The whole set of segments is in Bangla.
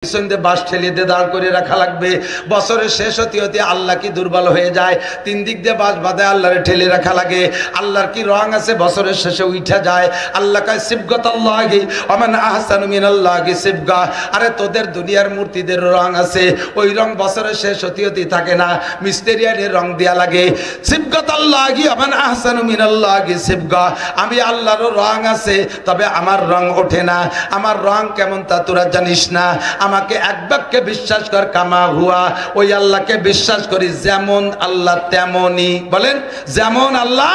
পিছনে বাস ঠেলিয়ে দিয়ে দাঁড় করে রাখা লাগবে। বছরের শেষ হতে হতে আল্লাহ কি দুর্বল হয়ে যায়, তিন দিক দিয়ে বাস বাঁধে আল্লাহরে ঠেলে রাখা লাগে। আল্লাহর কি রং আছে, বছরের শেষে উঠা যায়। আল্লাহ কয় সিবগাতাল্লাহি ওয়া মান আহসানু মিনাল্লাহি সিবগা। আরে তোদের দুনিয়ার মূর্তিদের রং আছে, ওই রং বছরের শেষ হতে হতে থাকে না, মিস্টেরিয়ানের রং দেয়া লাগে। সিবগাতাল্লাহি ওয়া মান আহসানু মিনাল্লাহি সিবগা। আমি আল্লাহরও রং আছে, তবে আমার রং ওঠে না। আমার রং কেমন তা তোরা জানিস না। আমাকে এক বাক্যে বিশ্বাস কর, কামা হুয়া, ওই আল্লাহকে বিশ্বাস করি যেমন আল্লাহ তেমনই। বলেন যেমন আল্লাহ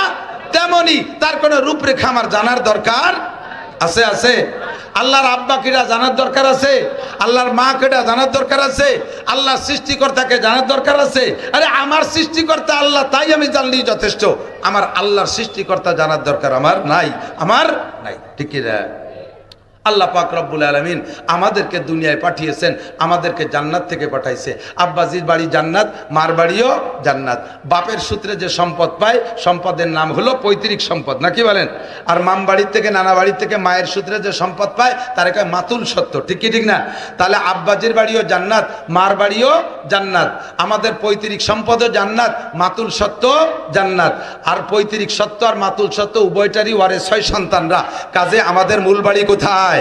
তেমনই। তার কোনো রূপরেখা আমার জানার দরকার আছে? আছে। আল্লাহর আব্বা কিরা জানার দরকার আছে? আল্লাহর মা কিরা জানার দরকার আছে? আল্লাহর সৃষ্টিকর্তাকে জানার দরকার আছে? আরে আমার সৃষ্টিকর্তা আল্লাহ, তাই আমি জানলেই যথেষ্ট। আমার আল্লাহর সৃষ্টিকর্তা জানার দরকার আমার নাই, আমার নাই। ঠিক কি না? আল্লাহ পাক রব্বুল আলামিন আমাদেরকে দুনিয়ায় পাঠিয়েছেন, আমাদেরকে জান্নাত থেকে পাঠাইছে। আব্বাজির বাড়ি জান্নাত, মার বাড়িও জান্নাত। বাপের সূত্রে যে সম্পদ পায়, সম্পদের নাম হলো পৈতৃক সম্পদ, নাকি বলেন? আর মাম বাড়ির থেকে, নানা বাড়ির থেকে মায়ের সূত্রে যে সম্পদ পায় তার কয় মাতুল সত্য। ঠিক কি ঠিক না? তাহলে আব্বাজির বাড়িও জান্নাত, মার বাড়িও জান্নাত। আমাদের পৈতৃক সম্পদও জান্নাত, মাতুল সত্য জান্নাত। আর পৈতৃক সত্য আর মাতুল সত্য উভয়টারই ওয়ারে 6 সন্তানরা। কাজে আমাদের মূল বাড়ি কোথায়?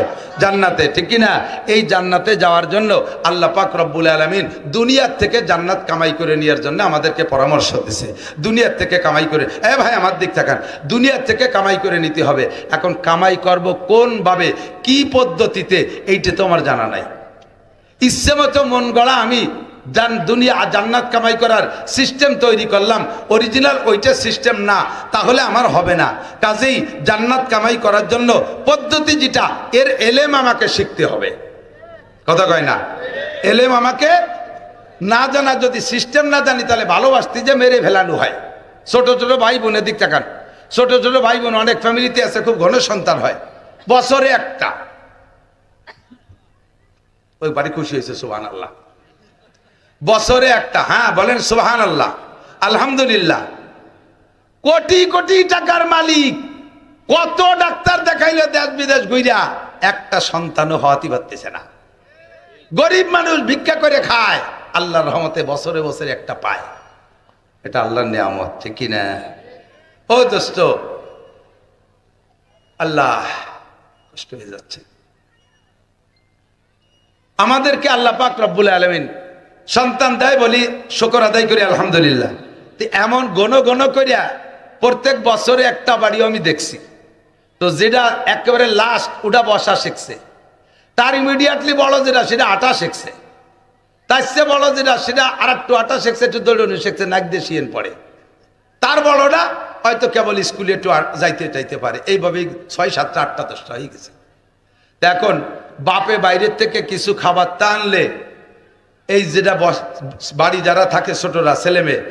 জান্নাতে। ঠিক কিনা? এই জান্নাতে যাওয়ার জন্য আল্লাহ পাক রব্বুল আলামিন দুনিয়ার থেকে জান্নাত কামাই করে নেওয়ার জন্য আমাদেরকে পরামর্শ দিয়েছে। দুনিয়ার থেকে কামাই করে, ভাই আমার দিক থাকান, দুনিয়ার থেকে কামাই করে নিতে হবে। এখন কামাই করব কোন ভাবে, কি পদ্ধতিতে, এইটা তো আমার জানা নাই। ইচ্ছে মতো মন গড়া আমি দুনিয়া জান্নাত কামাই করার সিস্টেম তৈরি করলাম, অরিজিনাল ওইটা সিস্টেম না, তাহলে আমার হবে না। কাজেই জান্নাত কামাই করার জন্য পদ্ধতি যেটা, এর এলেম আমাকে শিখতে হবে। কথা কয় না? এলেম আমাকে না জানা, যদি সিস্টেম না জানি তাহলে ভালোবাসতে যে মেরে ফেলানো হয়। ছোট ছোট ভাই বোনের দিক তাকান, ছোট ছোট ভাই বোন অনেক ফ্যামিলিতে আছে, খুব ঘন সন্তান হয়, বছরে একটা। ওই বাড়ি খুশি হয়েছে, সুবহানাল্লাহ। বছরে একটা, হ্যাঁ বলেন সুবহানাল্লাহ, আলহামদুলিল্লাহ। কোটি কোটি টাকার মালিক, কত ডাক্তার দেখাইলে দেশ বিদেশ ঘুরা, একটা সন্তানও হওয়াতে পারতেছে না। গরিব মানুষ ভিক্ষা করে খায়, আল্লাহর রহমতে বছরে বছরে একটা পায়। এটা আল্লাহর নিয়ামত, ঠিক কি না? ও দোস্ত, আল্লাহ কষ্ট হয়ে যাচ্ছে। আমাদেরকে আল্লাহ পাক রব্বুল আলামিন সন্তান দেয়, বলি শুকর আদায় করি আলহামদুলিল্লাহ। এমন গণ গণ করিয়া প্রত্যেক বছরে একটা বাড়িও আমি দেখছি। তো যেটা একেবারে লাস্ট, ওটা বসা শিখছে। তার ইমিডিয়েটলি বড় যেটা, সেটা আটা শিখছে। তার চেয়ে বড় যেটা, সেটা আর একটু আটা শিখছে, একটু দৌড়নি শিখছে, নাক দিয়ে শিয়েন পড়ে। তার বড়টা হয়তো কেবল স্কুলে একটু যাইতে চাইতে পারে। এইভাবেই 6, 7, 8, 10টা হয়ে গেছে। এখন বাপে বাইরের থেকে কিছু খাবার টানলে, এই যেটা বাড়ি যারা থাকে ছোটরা, ছেলে মেয়ে,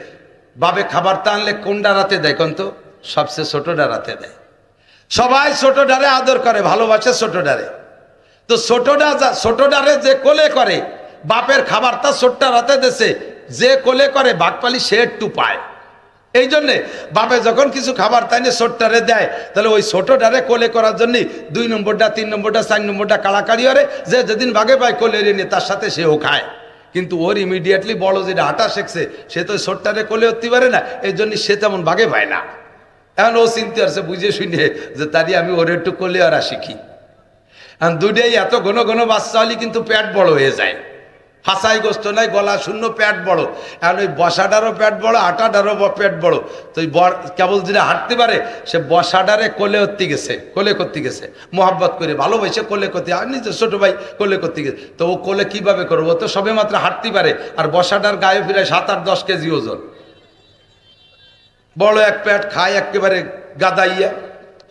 বাপে খাবার টানলে কোনটা রাতে দেয় কোন? তো সবচেয়ে ছোটটা রাতে দেয়। সবাই ছোটটারে আদর করে, ভালোবাসে ছোটটারে। তো ছোটটারে যে কোলে করে, বাপের খাবারটা ছোট্টা রাতে দেশে যে কোলে করে, বাঘপালি সে একটু পায়। এই জন্যে বাপে যখন কিছু খাবার তাই ছোট্টারে দেয়, তাহলে ওই ছোটটারে কোলে করার জন্য 2 নম্বরটা, 3 নম্বরটা, 4 নম্বরটা কাড়াকাড়ি হরে, যে যেদিন বাঘে পায় কোলে নিয়ে তার সাথে সেও খায়। কিন্তু ওর ইমিডিয়েটলি বড় যেটা আটা শিখছে, সে তো ছোট্টারে কোলে উঠতে পারে না, এই জন্য সে তেমন বাঘে পায় না। এখন ও চিনতে পারছে, বুঝে শুনে, যে তারই আমি ওর একটু কোলে আর শিখি। এখন দুটাই এত ঘন ঘন বাচ্চা হলে কিন্তু পেট বড় হয়ে যায়। হাসাই গোস্ত নাই, গলা শূন্য, পেট বড়। এখন ওই বসাটারও পেট বড়, আটাটারও পেট বড়। তো ওই কেবল যেটা হাঁটতে পারে, সে বসাটারে কোলে উঠতে গেছে, কোলে করতে গেছে, মোহাব্বত করে ভালোবাসে কোলে করতে। আর নিজের ছোট ভাই কোলে করতে গেছে, তো ও কোলে কিভাবে করবো? তো সবে মাত্র হাঁটতে পারে, আর বসাটার গায়ে ফিরে 7, 8, 10 কেজি ওজন, বড় এক পেট, খায় একেবারে গাদাইয়া,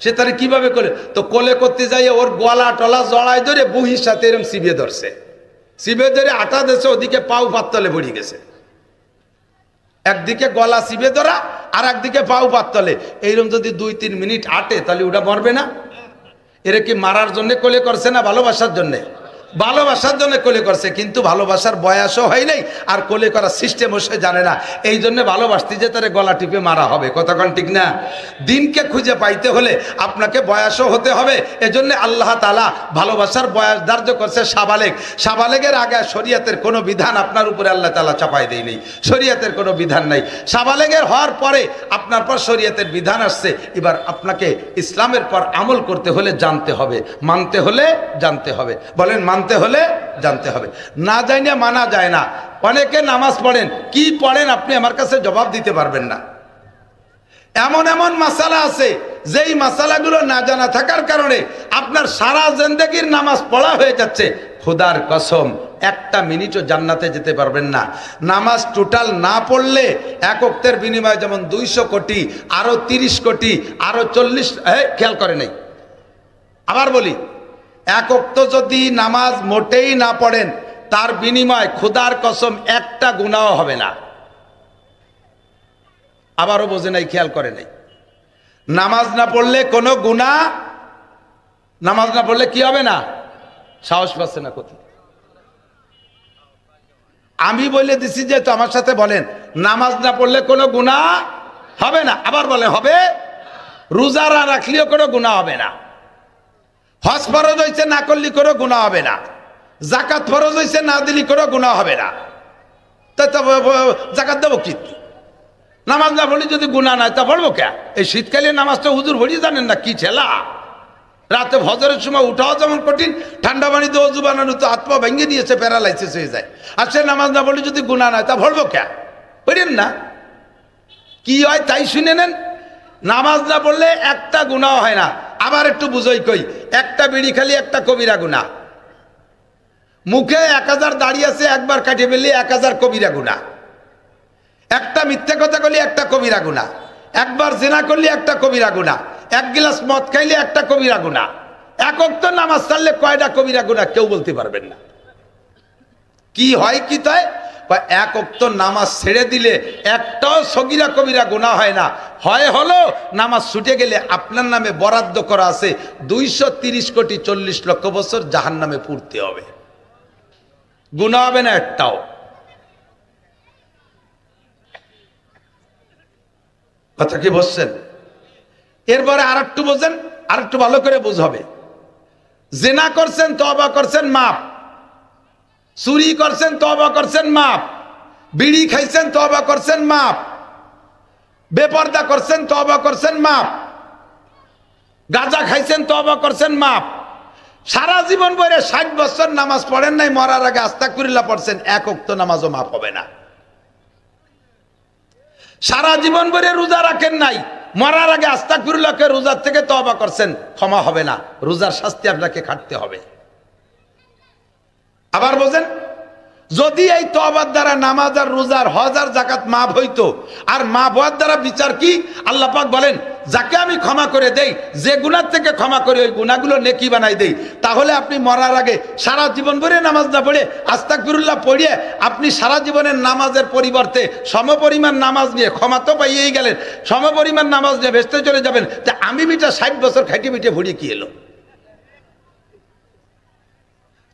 সে তারে কিভাবে করে? তো কোলে করতে যাই ওর গলা টলা জড়ায় ধরে বুহির সাথে এরকম চিবিয়ে ধরছে, চিবে ধরে আটা দিয়েছে, ওদিকে পাও পাততলে পড়ে গেছে। একদিকে গলা চিবে ধরা, আর একদিকে পাও পাততলে। এইরকম যদি 2-3 মিনিট আটে, তাহলে ওটা মরবে না? এরা কি মারার জন্য কোলে করছে না ভালোবাসার জন্যে? ভালোবাসার জন্য কোলে করছে, কিন্তু ভালোবাসার বয়সও হয় নাই, আর কোলে করার সিস্টেমও সে জানে না। এই জন্য ভালোবাসতে যে তার গলা টিপে মারা হবে, কতক্ষণ ঠিক না? দিনকে খুঁজে পাইতে হলে আপনাকে বয়সও হতে হবে। এজন্য আল্লাহ তাআলা ভালোবাসার বয়স ধার্য করছে সাবালেগ। সাবালেগের আগে শরীয়তের কোনো বিধান আপনার উপরে আল্লাহ তাআলা চাপাই দেয় নেই, শরীয়তের কোনো বিধান নাই। সাবালেগের হওয়ার পরে আপনার পর শরীয়তের বিধান আসছে। এবার আপনাকে ইসলামের পর আমল করতে হলে জানতে হবে, মানতে হলে জানতে হবে। বলেন মানতে হলে জানতে হবে, না জানিয়ে মানা যায় না। অনেকে নামাজ পড়েন, কি পড়েন আপনি আমার কাছে জবাব দিতে পারবেন না। এমন এমন মাসালা আছে যেই মাসালাগুলো না জানা থাকার কারণে আপনার সারা জিন্দেগির নামাজ পড়া হয়ে যাচ্ছে। খোদার কসম একটা মিনিটও জান্নাতে যেতে পারবেন না। নামাজ টোটাল না পড়লে এক ওয়াক্তের বিনিময়ে যেমন 200 কোটি, আরো 30 কোটি, আরো 40, খেয়াল করে নাই। আবার বলি, এক ওয়াক্ত যদি নামাজ মোটেই না পড়েন, তার বিনিময় খোদার কসম একটা গুনাহ হবে না। আবারও বোঝে নাই, খেয়াল করে নাই। নামাজ না পড়লে কোনো গুনাহ, নামাজ না পড়লে কি হবে না? সাহস পাচ্ছে না কোথায়? আমি বলে দিছি যে, তো আমার সাথে বলেন, নামাজ না পড়লে কোনো গুনাহ হবে না। আবার বলে হবে। রোজা না রাখলেও কোনো গুনাহ হবে না। হজ ফরজ হয়েছে, না করলে কোনো গুনাহ হবে না। যাকাত ফরজ হয়েছে, না দিলে কোনো গুনাহ হবে না। তা যাকাত দেবো কি? নামাজ না পড়লে যদি গুনাহ নাই তা পড়বো কে? এই শীতকালে নামাজটা হুজুর ভরি জানেন না কি ছেলা? রাতে ফজরের সময় উঠাও যেমন কঠিন, ঠান্ডা পানিতে অজু বানানো তো হাত পা ভেঙে নিয়েছে, প্যারালাইসিস হয়ে যায়। আর সে নামাজ না পড়লে যদি গুনাহ নাই তা পড়বো কে? পড়েন না। কি হয় তাই শুনে নেন। নামাজ না পড়লে একটা গুনাহ হয় না। আবার একটু বুঝই কই, একটা বিড়ি খালি একটা কবিরা গুনাহ। মুখে 1000 দাঁড়িয়ে আছে, একবার কাটিয়ে ফেললে 1000 কবিরা গুনাহ। একটা মিথ্যে কথা করলে একটা কবিরা গুনাহ। একবার জিনা করলে একটা কবিরা গুনাহ। এক গ্লাস মদ খাইলে একটা কবিরা গুনাহ। এক ওয়াক্ত নামাজ ছাড়লে কয়টা কবিরা গুনাহ কেউ বলতে পারবেন না। কি হয় কি তাই? এক ওয়াক্ত নামাজ ছেড়ে দিলে একটাও সগীরা কবিরা গুনাহ হয় না। হয় হলো নামাজ ছুটে গেলে আপনার নামে বরাদ্দ করা আছে 230 কোটি 40 লক্ষ বছর জাহান্নামে পুড়তে হবে, গুনাহ হবে না একটাও। কথা কি বুঝছেন? এরপরে আর একটু বোঝেন, আর একটু ভালো করে বুঝবে। জিনা করছেন, তওবা করছেন, মাপ। চুরি করছেন, তওবা করছেন, মাপ। বিড়ি খাইছেন, তওবা করছেন, মাপ। বেপরদা করছেন, তওবা করছেন, মাপ। গাঁজা খাইছেন, তওবা করছেন, মাপ। সারা জীবন ভরে 60 বছর নামাজ পড়েন নাই, মরার আগে আস্তাগফিরুল্লাহ পড়ছেন, এক ওয়াক্ত নামাজও মাপ হবে না। সারা জীবন ভরে রোজা রাখেন নাই, মরার আগে আস্তাগফিরুল্লাহকে রোজার থেকে তওবা করছেন, ক্ষমা হবে না, রোজার শাস্তি আপনাকে খাটতে হবে। আবার বোঝেন, যদি এই তওবার দ্বারা নামাজ আর রোজার হজ আর যাকাত মাফ হইতো, আর মাফ হওয়ার দ্বারা বিচার কি? আল্লাহ পাক বলেন, যাকে আমি ক্ষমা করে দেই, যে গুনাহ থেকে ক্ষমা করে ওই গুনাহগুলো নেকি বানাই দেই। তাহলে আপনি মরার আগে সারা জীবন ভরে নামাজ না পড়ে আস্তাগফিরুল্লাহ পড়িয়ে আপনি সারা জীবনের নামাজের পরিবর্তে সমপরিমাণ নামাজ নিয়ে, ক্ষমা তো পাইয়েই গেলেন, সমপরিমাণ নামাজ নিয়ে ভেস্তে চলে যাবেন। তা আমি বিটা 60 বছর খাইটে পিঠে ভরিয়ে কি এলো?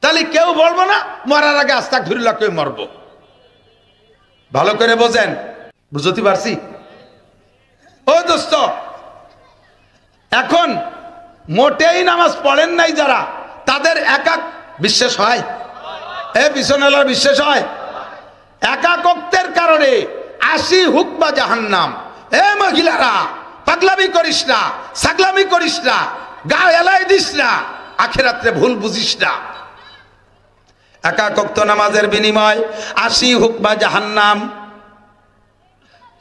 তাহলে কেউ বলবো না মরার আগে আস্তাগফিরুল্লাহ করে মরবো। ভালো করে বোঝেন, বুঝতে পারছি? ও দোস্ত, এখন মোটেই নামাজ পড়েন নাই যারা, তাদের একাক বিশ্বাস হয়? বিশ্বনাথ বিশ্বাস হয়? একাকত্বের কারণে 80 হুকবা জাহান্নাম। মহিলারা পাগলামি করিস না, ছাগলামি করিস না, গা এলাই দিস না, আখিরাতে ভুল বুঝিস না। একাক ওয়াক্ত নামাজের বিনিময় 80 হুকবা জাহান্নাম।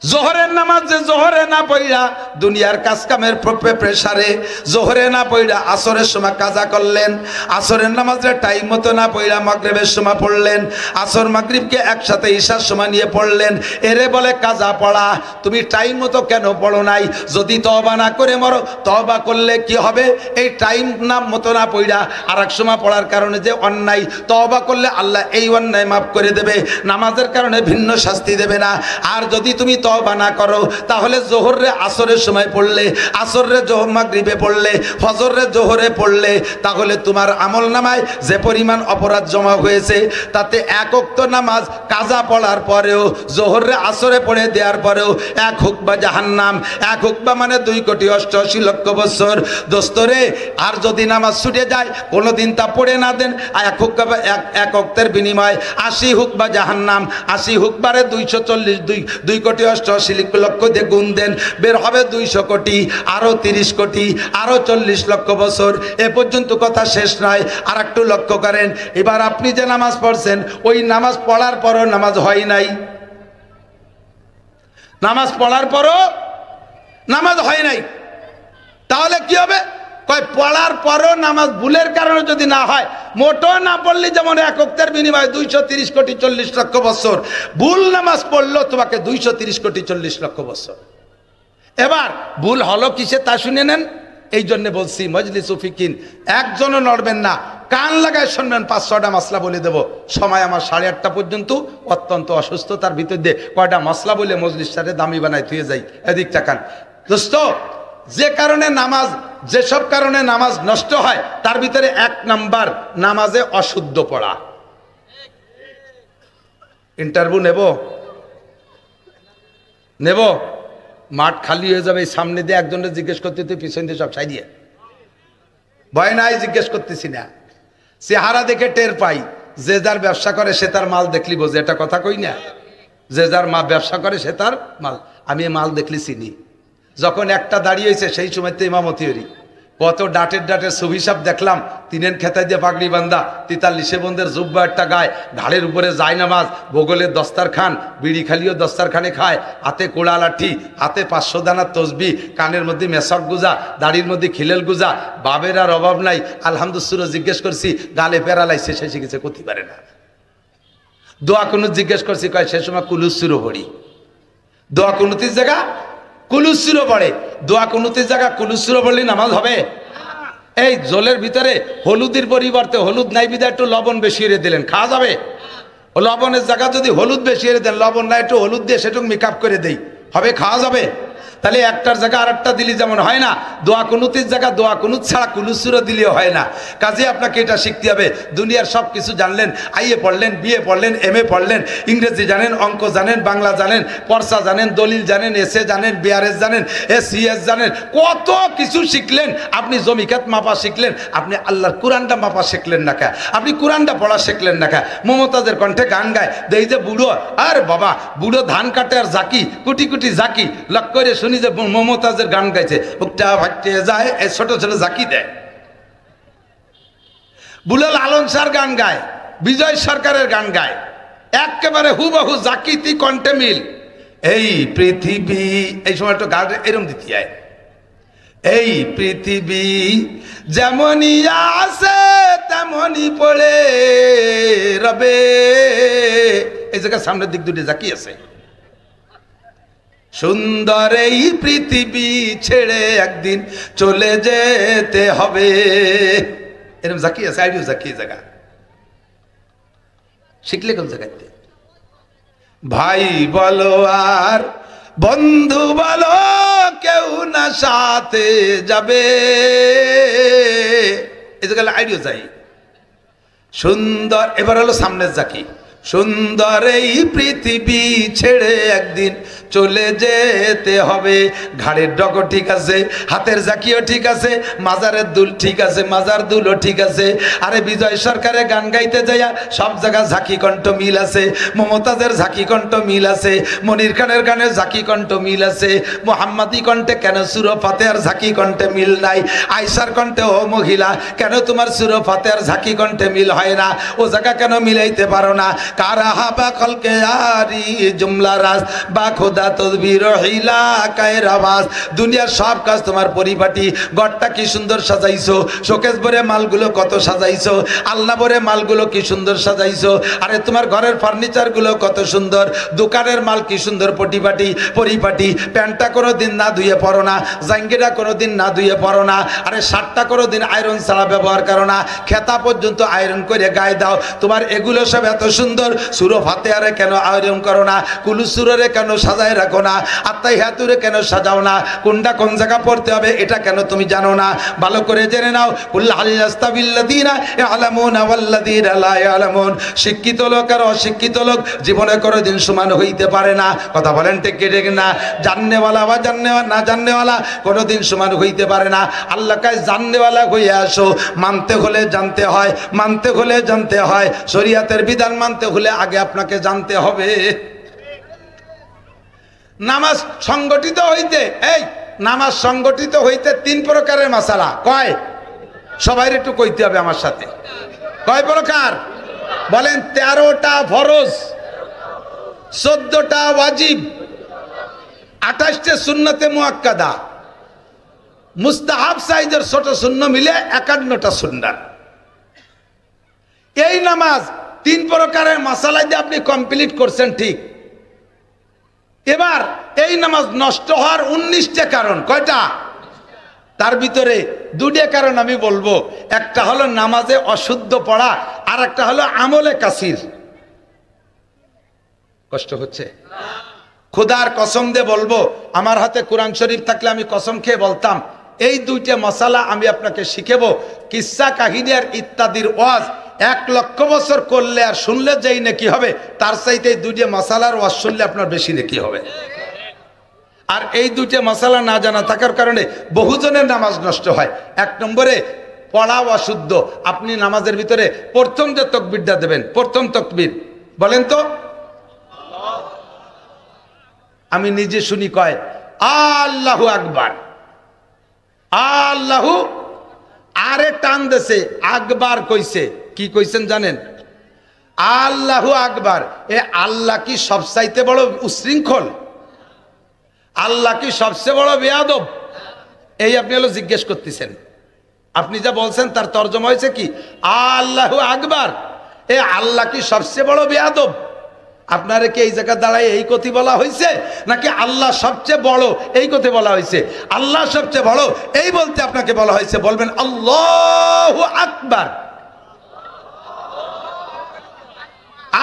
জোহরের নামাজ যে জোহরে না পড়া, দুনিয়ার কাজ কামের প্রেসারে জোহরে না পড়া আসরের সময় কাজা করলেন, আসরের নামাজের টাইম মতো না পড়া মাগরিবের সময় পড়লেন, আসর মাগরিবকে একসাথে ঈশার সময় নিয়ে পড়লেন, এরে বলে কাজা পড়া। তুমি টাইম মতো কেন পড়ো নাই? যদি তওবা না করে মরো, তওবা করলে কি হবে? এই টাইম না মতো না পড়া আর এক সময় পড়ার কারণে যে অন্যায়, তওবা করলে আল্লাহ এই অন্যায় মাফ করে দেবে, নামাজের কারণে ভিন্ন শাস্তি দেবে না। আর যদি তুমি তওবা না করো তাহলে জোহরে আসরের সময় পড়লে, আসরে মাগরিবে পড়লে, ফজরে জোহরে পড়লে, তাহলে তোমার আমল নামায় যে পরিমাণ অপরাধ জমা হয়েছে তাতে এক ওয়াক্ত নামাজ কাজা পড়ার পরেও, জোহরে আসরে পড়ে দেওয়ার পরেও এক হুকবা জাহান্নাম। এক হুকবা মানে 2,88,00,000 বছর। দোস্তরে, আর যদি নামাজ ছুটে যায় কোনোদিন তা পড়ে না দেন, এক হুকবা এক ওয়াক্তের বিনিময় 80 হুকবা জাহান্নাম। 80 হুকবারে 2,88,00,000 দিয়ে গুণ দেন, বের হবে 200 কোটি, আরো 30 কোটি, আরো 40 লক্ষ বছর। এ পর্যন্ত কথা শেষ নয়, আর একটু লক্ষ্য করেন। এবার আপনি যে নামাজ পড়ছেন, ওই নামাজ পড়ার পরও নামাজ হয় নাই, নামাজ পড়ার পরও নামাজ হয় নাই, তাহলে কি হবে? কয় পড়ার পরও নামাজ ভুলের কারণে যদি না হয়, মোটো না পড়লে যেমন এক ওয়াক্তের বিনিময়ে 230 কোটি 40 লক্ষ বছর, ভুল নামাজ পড়লো তোমাকে 230 কোটি 40 লক্ষ বছর। এবার ভুল হলো কিসে তা শুনে নেন। এই জন্য বলছি মজলিস ফিকিন একজনও নড়বেন না, কান লাগায় শুনবেন। 5-6টা মশলা বলে দেব, সময় আমার 8:30 পর্যন্ত। অত্যন্ত অসুস্থতার ভিতর দিয়ে কয়টা মশলা বলে মজলিসটারে দামি বানায় থুয়ে যাই। এদিক তাকান দোস্ত, যে কারণে নামাজ, যেসব কারণে নামাজ নষ্ট হয় তার ভিতরে 1 নাম্বার নামাজে অশুদ্ধ পড়া। ইন্টারভিউ নেব, মাঠ খালি হয়ে যাবে, সামনে দিয়ে একজনের জিজ্ঞেস করতে, তুই পিছন দিয়ে সব সাই দিয়ে ভয় নাই, জিজ্ঞেস করতেছি না। চেহারা দেখে টের পাই, যে যার ব্যবসা করে সে তার মাল দেখলি বোঝে, এটা কথা কই না? যে যার ব্যবসা করে সে তার মাল। আমি মাল দেখলি চিনি। যখন একটা দাঁড়িয়েছে সেই সময় তো ইমামতি হরি, কত ডাটের সুভিসাব দেখলাম। 3 খেতায় দিয়ে পাগড়ি বান্ধা, 43 বন্ধের জুব্বা একটা গায়ে, ঘাড়ের উপরে যায় নামাজ, বগলের দস্তারখান, বিড়ি খালিও দস্তারখানে খায়, হাতে কোড়া লাঠি, হাতে 500 দানার তসবি, কানের মধ্যে মেসক গুজা, দাড়ির মধ্যে খিলেল গুজা। বাবের আর অভাব নাই। আলহামদুলিল্লাহ জিজ্ঞেস করছি, গালে প্যারালাইসে সে শিখেছে, করতে পারে না। দোয়া কুনুত জিজ্ঞেস করছি, কয় সে সময় কুলুসুরো পড়ি। দোয়া কুনুতির জায়গা কুলুসুরো পড়ে, দোয়া কুনুতির জায়গা কুলুসুরো পড়লে নামাজ হবে? এই জলের ভিতরে হলুদের পরিবর্তে হলুদ নাই বিধায় একটু লবণ বেশি এনে দিলেন, খাওয়া যাবে? লবণের জায়গা যদি হলুদ বেশি এনে দেন, লবণ না একটু হলুদ দিয়ে সেটুকু মেকআপ করে দেই, হবে? খাওয়া যাবে? তাহলে একটার জায়গা আর একটা দিলে যেমন হয় না, দোয়া কুনুতির জায়গা দোয়া কুনুত ছাড়া কুলুসুরো দিলেও হয় না। কাজে আপনাকে এটা শিখতে হবে। দুনিয়ার সব কিছু জানলেন, আইএ পড়লেন, বিএ পড়লেন, এমএ পড়লেন, ইংরেজি জানেন, অঙ্ক জানেন, বাংলা জানেন, পর্সা জানেন, দলিল জানেন, এসএ জানেন, বিআরএস জানেন, এসিএস জানেন, কত কিছু শিখলেন। আপনি জমিকাত মাপা শিখলেন, আপনি আল্লাহর কোরআনটা মাপা শিখলেন না কে? আপনি কোরআনটা পড়া শিখলেন না কে? মমতাজের কণ্ঠে গান গায়, দেই যে বুড়ো, আর বাবা বুড়ো ধান কাটে আর জাকি, কুটি কুটি জাকি, লক্ষ্য করে শুনি যে মমতাজের গান গাইছে, বুকটা ভাটতে যায়, এই ছোট ছোট জাকি দেয়। বুলাল আলম স্যার গান গায়, বিজয় সরকারের গান গায়, একেবারে হুবহু জাকিতি কণ্ঠে মিল। এই পৃথিবী, এই সময় একটু গান এরম দিতে হয়, এই পৃথিবী যেমনই আছে তেমনই পড়ে রবে। এই জায়গায় সামনের দিক দুটি জাকি আছে। সুন্দর এই পৃথিবী ছেড়ে একদিন চলে যেতে হবে, এরকম জাকি আছে। আইডিও জাকি জায়গা শিখলে কোন জায়গাতে? ভাই বলো আর বন্ধু বলো, কেউ না সাথে যাবে, এই জায়গায় আইডিও যাই। সুন্দর, এবার হলো সামনের জাকি। সুন্দর এই পৃথিবী ছেড়ে একদিন চলে যেতে হবে। ঘাড়ের ডগর ঠিক আছে, হাতের জাকিও ঠিক আছে, মাজারের দুল ঠিক আছে, মাজার দুলও ঠিক আছে। আরে বিজয় সরকারের গান গাইতে যাইয়া সব জায়গা ঝাঁকি কণ্ঠ মিল আছে, মমতাজের ঝাঁকি কণ্ঠ মিল আছে, মনির খানের গানের ঝাঁকি কণ্ঠ মিল আছে। মোহাম্মদী কণ্ঠে কেন সুরো ফাতেহার ঝাঁকি কণ্ঠে মিল নাই? আয়সার কণ্ঠে ও মহিলা কেন তোমার সুরো ফাতেহার ঝাঁকি কণ্ঠে মিল হয় না? ও জায়গা কেন মিলাইতে পারো না? কারাহা বা কলকে আরি জুমলা রাজ বা খোদা তদবির হিলা কায়ের আওয়াজ। দুনিয়ার সব কাজ তোমার পরিপাটি, ঘরটা কি সুন্দর সাজাইছো, শোকেস ভরে মালগুলো কত সাজাইছো, আলনা ভরে মালগুলো কি সুন্দর সাজাইছো। আরে তোমার ঘরের ফার্নিচার গুলো কত সুন্দর, দোকানের মাল কি সুন্দর পরিপাটি পরিপাটি। প্যান্টটা কোনোদিন না ধুয়ে পরো না, জাঙ্গিটা কোনোদিন না ধুয়ে পরো না। আরে শার্টটা কোনোদিন আয়রন ছাড়া ব্যবহার করো না, খেতা পর্যন্ত আয়রন করে গায়ে দাও। তোমার এগুলো সব এত সুন্দর সুন্দর সূরা ফাতিহারে কেন আয়রন করো না, কুলুস সূরারে কেন সাজায় রাখো না, আত্তাহিয়াতুরে কেন সাজাও না, কোনটা কোন জায়গা পড়তে হবে এটা কেন তুমি জানো না? ভালো করে জেনে নাও। কুল হাল ইয়াস্তাবিল্লাযীনা ইয়ালামুনা ওয়াল্লাযীনা লা ইয়ালামুন। শিক্ষিত লোক আর অশিক্ষিত লোক জীবনে কোনোদিন সমান হইতে পারে না। কথা বলেন ঠিক কি ঠিক না? জাননেওয়ালা বা না জাননেওয়ালা কোনোদিন সমান হইতে পারে না। আল্লাহ কাছে জাননেওয়ালা হয়ে আসো। মানতে হলে জানতে হয়, মানতে হলে জানতে হয়। শরীয়তের বিধান মানতে হলে আগে আপনাকে জানতে হবে। নামাজ সংগঠিত হইতে, এই নামাজ সংগঠিত হইতে 3 প্রকারের মাসালা। কয়? সবাই একটু কইতে হবে আমার সাথে। কয় প্রকার বলেন? 13টা ফরজ, 14টা ওয়াজিব, 28টা সুন্নতে মুআক্কাদা, মুস্তাহাব সাইজের ছোট শূন্য মিলে 51টা সুন্নাত। এই নামাজ 3 প্রকারের মাসালা দিয়ে আপনি কমপ্লিট করছেন, ঠিক। এবার এই নামাজ নষ্ট হওয়ার 19টা কারণ। কয়টা? তার ভিতরে 2টা কারণ আমি বলবো। একটা হলো নামাজে অশুদ্ধ পড়া, আর একটা হলো আমলে কাসির। কষ্ট হচ্ছে? খোদার কসম দিয়ে বলবো, আমার হাতে কোরআন শরীফ থাকলে আমি কসম খেয়ে বলতাম এই 2টা মশালা আমি আপনাকে শিখাবো। কিসসা কাহিনী আর ইত্যাদির ওয়াজ 1 লক্ষ বছর করলে আর শুনলে যেই নাকি হবে, তার চাইতে এই 2টা মশালার ওয়াজ শুনলে আপনার বেশি নাকি হবে। আর এই 2টা মশালা না জানা থাকার কারণে বহুজনের নামাজ নষ্ট হয়। 1 নম্বরে পড়া অশুদ্ধ। আপনি নামাজের ভিতরে প্রথম যে তাকবীরটা দেবেন, প্রথম তাকবীর বলেন তো? আমি নিজে শুনি কয় আল্লাহু আকবার, আল্লাহু, আরে টান দেছে আকবার কইছে। কি কইছেন জানেন? আল্লাহু আকবার। এ আল্লাহ কি সবচাইতে বড় উশৃঙ্খল? আল্লাহ কি সবচেয়ে বড় বেয়াদব? এই আপনি হলো জিজ্ঞেস করতেছেন। আপনি যা বলছেন তার তর্জমা হয়েছে কি? আল্লাহু আকবার। এ আল্লাহ কি সবচেয়ে বড় বেয়াদব? আপনারা কি এই জায়গায় দাঁড়ায় এই কথা বলা হয়েছে, নাকি আল্লাহ সবচেয়ে বড় এই কথা বলা হয়েছে? আল্লাহ সবচেয়ে বড় এই বলতে আপনাকে বলা হয়েছে। বলবেন আল্লাহু আকবার,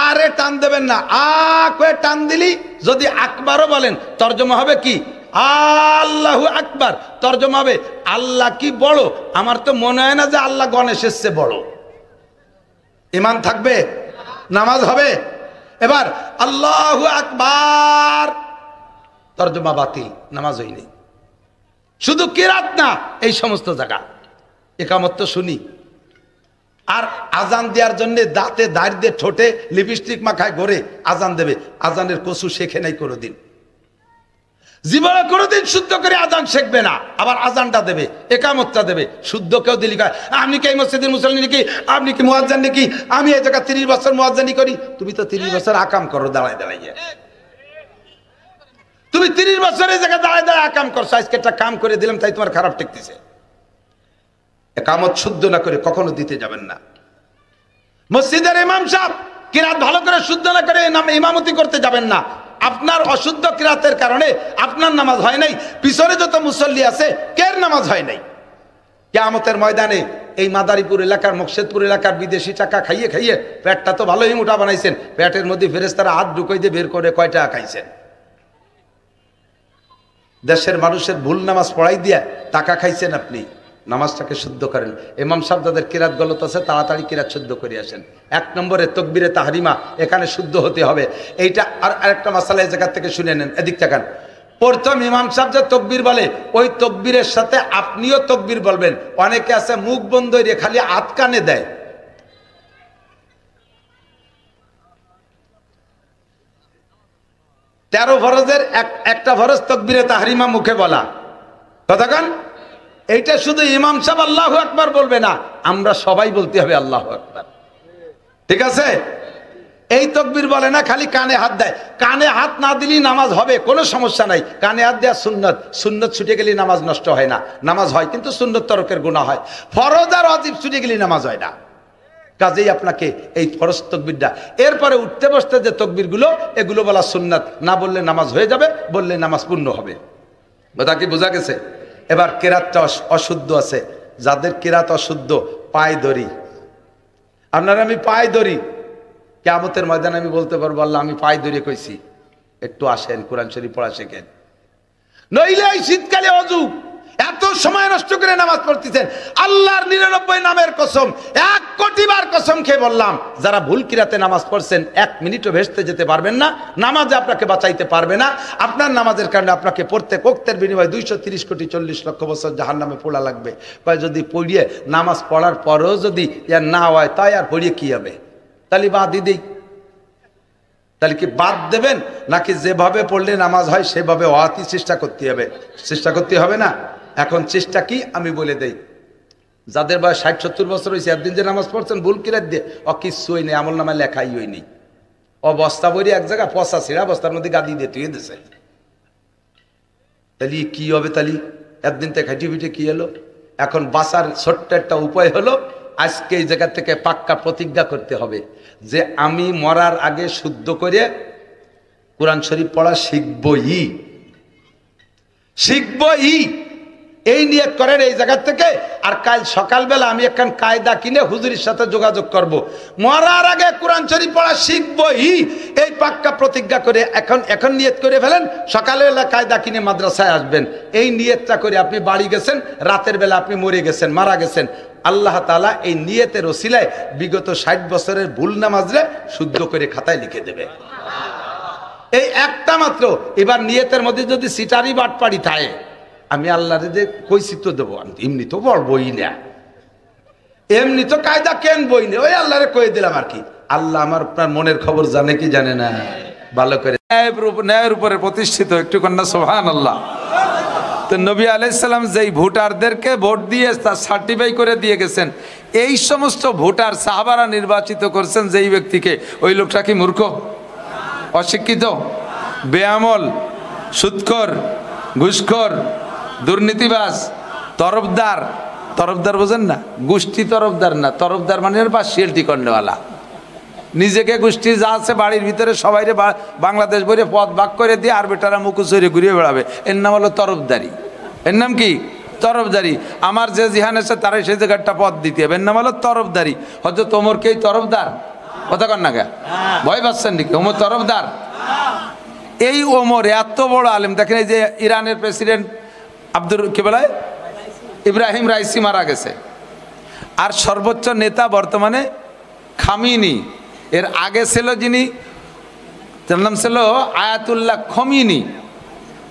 আরে টান দেবেন না। কয়ে টান দিলি যদি আকবারও বলেন তর্জমা হবে কি? আল্লাহু আকবার। তর্জমা হবে আল্লাহ কি বড়? আমার তো মনে হয় না যে আল্লাহ গণেশের চেয়ে বড়। ঈমান থাকবে? নামাজ হবে? এবার আল্লাহু আকবার তর্জমা বাতিল, নামাজ হয়নি। শুধু কিরাত না, এই সমস্ত জায়গা ইকামত তো শুনি। আর আজান দেওয়ার জন্য দাঁতে দাঁড় দিয়ে ঠোঁটে লিপস্টিক মাখায় ঘরে আজান দেবে। আজানের কসু শেখে নাই কোনোদিন, জীবনে কোনোদিন শুদ্ধ করে আজান শিখবে না। আবার আজানটা দেবে, একামতটা দেবে, শুদ্ধ কেউ দিলি কয় আপনি কি এই মসজিদের মুসল্লি নাকি, আপনি কি মুয়াজ্জিন নাকি, আমি এই জায়গা 30 বছর মুয়াজ্জিনি করি। তুমি তো 30 বছর আকাম করো দাঁড়ায় দাঁড়াইয়ে। তুমি 30 বছর এই জায়গায় দাঁড়ায় দাঁড়ায় আকাম করছো, আজকে একটা কাম করে দিলাম তাই তোমার খারাপ ঠেকতেছে। একামত শুদ্ধ না করে কখনো দিতে যাবেন না। মসজিদের ইমাম সাহেব কিরাত ভালো করে শুদ্ধ না করে ইমামতি করতে যাবেন না। আপনার অশুদ্ধ কিরাতের কারণে আপনার নামাজ হয় নাই, পিছনে যত মুসল্লি আছে কের নামাজ হয় নাই। কিয়ামতের ময়দানে এই মাদারীপুর এলাকার, মকসেদপুর এলাকার বিদেশি টাকা খাইয়ে খাইয়ে পেটটা তো ভালোই মোটা বানাইছেন, পেটের মধ্যে ফেরেশতারা হাত ঢুকাই দিয়ে বের করে কয় টাকা খাইছেন। দেশের মানুষের ভুল নামাজ পড়াই দিয়া টাকা খাইছেন আপনি। নামাজটাকে শুদ্ধ করেন। ইমাম সাহেব যাদের কিরাত গলত আছে তাড়াতাড়ি কিরাত শুদ্ধ করে আসেন। 1 নম্বরে তাকবীরে তাহরিমা, এখানে শুদ্ধ হতে হবে। এইটা আর আরেকটা মাসালা এই জায়গা থেকে শুনে নেন, এদিক তাকান। প্রথম ইমাম সাহেব যে তাকবীর বলে ওই তাকবীরের সাথে আপনিও তাকবীর বলবেন। অনেকে আছে মুখ বন্ধ রে খালি হাত কানে দেয়। তেরো ফরজের একটা ফরজ তাকবীরে তাহরিমা মুখে বলা। কতক্ষণ? এইটা শুধু ইমাম সাহেব আল্লাহু আকবার বলবে না, আমরা সবাই বলতে হবে আল্লাহু আকবার। ঠিক আছে? এই তাকবীর বলে না, খালি কানে হাত দেয়। কানে হাত না দিলেই নামাজ হবে, কোনো সমস্যা নাই। কানে হাত দেওয়া সুন্নত, সুন্নত ছুটে গেলে নামাজ নষ্ট হয় না। নামাজ হয় কিন্তু সুন্নত তরকের গুনাহ হয়। ফরজ আর ওয়াজিব ছুটে গেলে নামাজ হয় না। কাজেই আপনাকে এই ফরজ তাকবীরটা, এরপরে উঠতে বসতে যে তাকবীরগুলো এগুলো বলা সুন্নাত। না বললে নামাজ হয়ে যাবে, বললে নামাজ পূর্ণ হবে। কথা কি বোঝা গেছে? এবার কেরাতটা অশুদ্ধ আছে। যাদের কেরাত অশুদ্ধ পায়ে ধরি, আপনারা আমি পায়ে ধরি, কিয়ামতের ময়দানে আমি বলতে পারবো আল্লাহ আমি পায়ে ধরে কইছি একটু আসেন কোরআন শরীফ পড়া শেখেন। নইলে এই শীতকালে অজু এত সময় নষ্ট করে নামাজ পড়তেছেন, আল্লাহর 99 নামের কসম 1 কোটি বার কসম খেয়ে বললাম, যারা ভুল কিরাতে নামাজ পড়ছেন 1 মিনিটও ভেস্তে যেতে পারবেন না, নামাজে আপনাকে বাঁচাইতে পারবে না। আপনার নামাজের কারণে আপনাকে প্রত্যেক ওয়াক্তের বিনিময়ে 230 কোটি 40 লক্ষ বছর জাহান্নামে পোড়া লাগবে। কয় যদি পড়িয়ে নামাজ পড়ার পরেও যদি ইয়ার না হয় তাই আর পড়িয়ে কি হবে? তাহলে বাদই দেই। তাহলে কি বাদ দেবেন নাকি যেভাবে পড়লে নামাজ হয় সেভাবে হওয়াতে চেষ্টা করতে হবে? চেষ্টা করতে হবে না? এখন চেষ্টা কি আমি বলে দেই। যাদের বয়স 60-70 বছর হয়েছে একদিন যে নামাজ পড়ছেন ভুল কিরাত দিয়ে কিচ্ছু হয়নি, আমল নামায় লেখাই হয়নি, অবস্থা বই এক জায়গায় পচা ছিঁড়া বস্তার মধ্যে গাদি দিয়ে তুই দিছে। তাহলে কি হবে? তাহলে একদিন থেকে খাইটি পিঠে কি হলো? এখন বাঁচার ছোট্ট একটা উপায় হলো আজকে এই জায়গা থেকে পাক্কা প্রতিজ্ঞা করতে হবে যে আমি মরার আগে শুদ্ধ করে কোরআন শরীফ পড়া শিখবই। এই নিয়ত করেন এই জায়গা থেকে। আর কাল সকালবেলা আমি একখান কায়দা কিনে হুজুরের সাথে যোগাযোগ করব, মরার আগে কোরআন শরীফ পড়া শিখবই। এই পাক্কা প্রতিজ্ঞা করে এখন নিয়ত করে ফেলেন, সকালবেলা কায়দা কিনে মাদ্রাসায় আসবেন। এই নিয়তটা করে আপনি বাড়ি গেছেন, রাতের বেলা আপনি মরে গেছেন, মারা গেছেন, আল্লাহ তাআলা এই নিয়তের ওসিলায় বিগত 60 বছরের ভুল নামাজরে শুদ্ধ করে খাতায় লিখে দেবে। এই একটা মাত্র। এবার নিয়তের মধ্যে যদি সিটারি বাটপাড়ি থাকে, আমি আল্লাহরে যে কইছি তো দেবো, এমনি তো পড়বই না, এমনি তো কায়দা কেন বই না, ওই আল্লাহরে কয়ে দিলাম আর কি। আল্লাহ আমার আপনার মনের খবর জানে কি জানে না? ভালো করে ন্যায়ের উপরে প্রতিষ্ঠিত, একটু কন্যা সুবহানাল্লাহ। তো নবী আলাইহিস সালাম যেই ভোটারদেরকে ভোট দিয়ে তার সার্টিফাই করে দিয়ে গেছেন, এই সমস্ত ভোটার সাহাবারা নির্বাচিত করছেন যেই ব্যক্তিকে, ওই লোকটা কি মূর্খ, অশিক্ষিত, বেআমল, সুদখোর, ঘুষখোর, দুর্নীতিবাজ, তরফদার? তরফদার বোঝেন না? গোষ্ঠী তরফদার না, তরফদার মানে পার্সিয়ালিটি করেওয়ালা। নিজেকে গোষ্ঠী যা আছে বাড়ির ভিতরে সবাইরে বাংলাদেশ বইরে পথ ভাগ করে দিয়ে আর বেটারা মুখোশরে ঘুরিয়ে বেড়াবে, এর নাম হলো তরফদারি। এর নাম কি? তরফদারি। আমার যে জিহান আছে তারাই সেই জায়গাটা পথ দিতে হবে, এর নাম হলো তরফদারি। হয়তো তোমরকেই তরফদার কথা কর না কে? ভয় পাচ্ছেন নাকি? ওমর তরফদার? এই ওমর এত বড় আলেম, দেখেন এই যে ইরানের প্রেসিডেন্ট কি বলে ইব্রাহিম রাইসি মারা গেছে, আর সর্বোচ্চ নেতা বর্তমানে খামিনি। এর আগে ছিল যিনি, তার নাম ছিল আয়াতুল্লাহ খমিনি।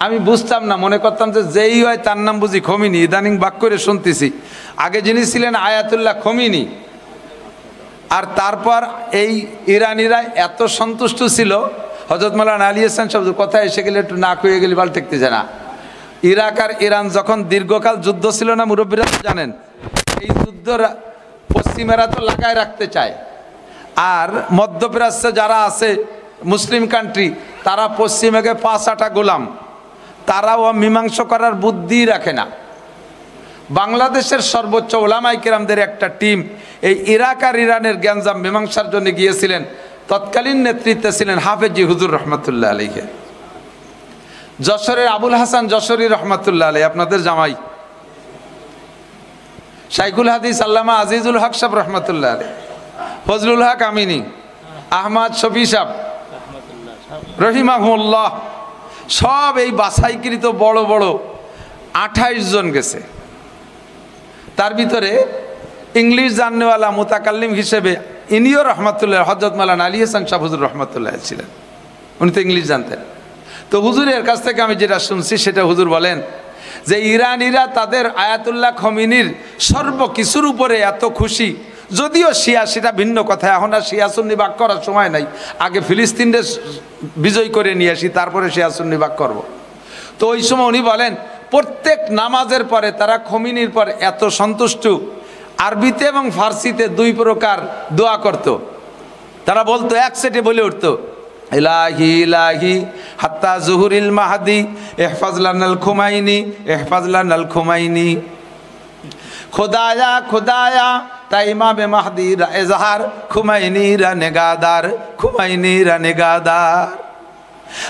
আমি বুঝতাম না, মনে করতাম যে যেই হয় তার নাম বুঝি খমিনি, ইদানিং বাক করে শুনতেছি। আগে যিনি ছিলেন আয়াতুল্লাহ খমিনি। আর তারপর এই ইরানিরা এত সন্তুষ্ট ছিল, হযরত মাওলানা আলী হাসান সাহেব কথা এসে গেলে একটু নাক হয়ে গেলে বাল ঠেকতে যায় না। ইরাক আর ইরান যখন দীর্ঘকাল যুদ্ধ ছিল না, মুরব্বীরা জানেন, এই যুদ্ধ পশ্চিমেরা তো লাগায় রাখতে চায়, আর মধ্যপ্রাচ্যে যারা আছে মুসলিম কান্ট্রি, তারা পশ্চিমেকে 5-8টা গোলাম, তারাও মীমাংসা করার বুদ্ধি রাখে না। বাংলাদেশের সর্বোচ্চ ওলামায়ে কেরামদের একটা টিম এই ইরাক আর ইরানের গ্যাঞ্জাম মীমাংসার জন্য গিয়েছিলেন। তৎকালীন নেতৃত্বে ছিলেন হাফেজি হুজুর রহমতুল্লাহ আলাইহি, যশোরের আবুল হাসান যশোরী রহমতুল্লাহ আলাইহি, আপনাদের জামাই, শাইখুল হাদিস আল্লামা আজিজুল হক সাহেব রহমতুল্লাহ আলাইহি, ফজলুল হক আমিনী, আহমদ শফি সাহেব রহিমাহুল্লাহ, সব এই বাছাইকৃত বড় বড় 28 জন গেছে। তার ভিতরে ইংলিশ জাননেওয়ালা মুতাকাল্লিম হিসেবে ইনিও রহমতুল্লাহ হযরত মাওলানা আলী হাসান শাহ হুজুর রহমতুল্লাহ ছিলেন, উনি তো ইংলিশ জানতেন। তো হুজুরের কাছ থেকে আমি যেটা শুনছি সেটা হুজুর বলেন যে ইরানিরা তাদের আয়াতুল্লাহ খমিনির সর্বকিছুর উপরে এত খুশি, যদিও শিয়া সেটা ভিন্ন কথা, এখন আর শিয়া সুন্নি ভাগ করার সময় নাই, আগে ফিলিস্তিনকে বিজয় করে নিয়ে আসি তারপরে শিয়া সুন্নি ভাগ করব। তো ওই সময় উনি বলেন প্রত্যেক নামাজের পরে তারা খমিনির পর এত সন্তুষ্ট, আরবিতে এবং ফার্সিতে 2 প্রকার দোয়া করত। তারা বলতো একসাথে বলে উঠতো, ইলাহি ইলাহি হাত্তা জুহুরিল মাহদি ইহফাজ লানাল খুমাইনি ইহফাজ লানাল খুমাইনি, খোদায়া খোদায়া তা ইমামে মাহদি রা এজাহার, খুমাইনি রা নেগাদার, খুমাইনি রা নেগাদার।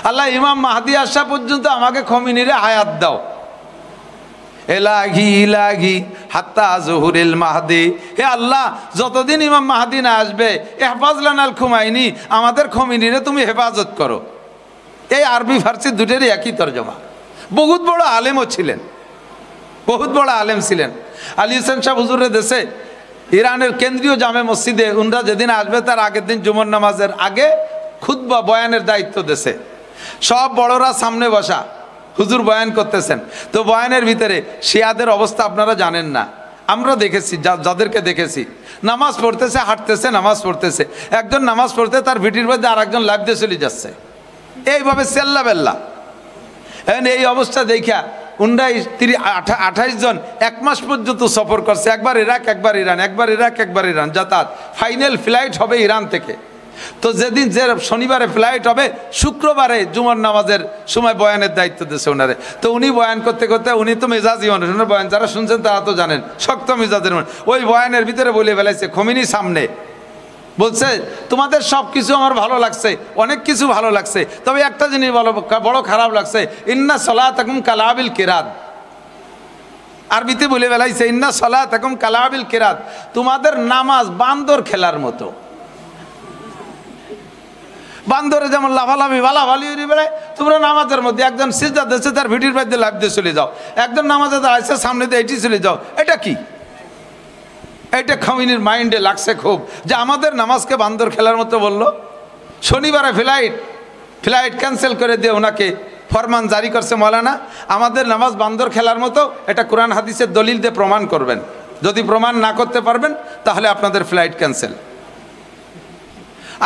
আল্লাহ ইমাম মাহদি আসা পর্যন্ত আমাকে খমিনিরে হায়াত দাও। ইলাহি ইলাহি হাত্তা জুহুরিল মাহদি। হে আল্লাহ, যতদিন ইমাম মাহদি না আসবে ইহফাজ লানাল খুমাইনি, আমাদের খমিনিরে তুমি হেফাজত করো। এই আরবি ফার্সি দুটেরই একই তর্জমা। বহুত বড় আলেমও ছিলেন, বহুত বড় আলেম ছিলেন। আলী হোসেন শাহ হুজুরের দেশে ইরানের কেন্দ্রীয় জামে মসজিদে উনরা যেদিন আসবে তার আগের দিন জুমার নামাজের আগে খুতবা বয়ানের দায়িত্ব দেশে। সব বড়রা সামনে বসা, হুজুর বয়ান করতেছেন। তো বয়ানের ভিতরে শিয়াদের অবস্থা আপনারা জানেন না, আমরা দেখেছি, যাদেরকে দেখেছি নামাজ পড়তেছে, হাঁটতেছে, নামাজ পড়তেছে। একজন নামাজ পড়তে তার ভিটির মধ্যে আর একজন লাফ দিয়ে চলে যাচ্ছে, এইভাবে সেল্লা বেল্লা। এই অবস্থা দেখা উনরা 28 জন 1 মাস পর্যন্ত সফর করছে, একবার ইরাক একবার ইরান, একবার ইরাক একবার ইরান যাতায়াত। ফাইনাল ফ্লাইট হবে ইরান থেকে। তো যেদিন যে শনিবারে ফ্লাইট হবে, শুক্রবারে জুমার নামাজের সময় বয়ানের দায়িত্ব দিয়েছে ওনারে। তো উনি বয়ান করতে করতে, উনি তো মেজাজি মানুষ, ওনার বয়ান যারা শুনছেন তারা তো জানেন শক্ত মেজাজের মানুষ। ওই বয়ানের ভিতরে বলে ফেলাইছে খমিনি সামনে, বলছে তোমাদের সব কিছু আমার ভালো লাগছে, অনেক কিছু ভালো লাগছে, তবে একটা জিনিস বড় খারাপ লাগছে, ইন্না সলাতাকুম কালাবিল কিরাত। আরবিতে বলে ফেলাইছে ইন্না সলাতাকুম কালাবিল কিরাত, তোমাদের নামাজ বান্দর খেলার মতো। বান্দরে যেমন লাফালাফি ভালাভালি বেড়ায়, তোমরা নামাজের মধ্যে একজন সিজদা দিচ্ছে তার ভিডির মধ্যে লাফ দিয়ে চলে যাও, একজন নামাজে দাঁড়াইছে সামনে দিয়ে এটি চলে যাও। এটা কি? এটা খমিনির মাইন্ডে লাগছে খুব, যে আমাদের নামাজকে বান্দর খেলার মতো বললো। শনিবারে ফ্লাইট ক্যান্সেল করে দিয়ে ওনাকে ফরমান জারি করছে মৌলানা, আমাদের নামাজ বান্দর খেলার মতো, এটা কোরআন হাদিসের দলিল দিয়ে প্রমাণ করবেন, যদি প্রমাণ না করতে পারবেন তাহলে আপনাদের ফ্লাইট ক্যান্সেল।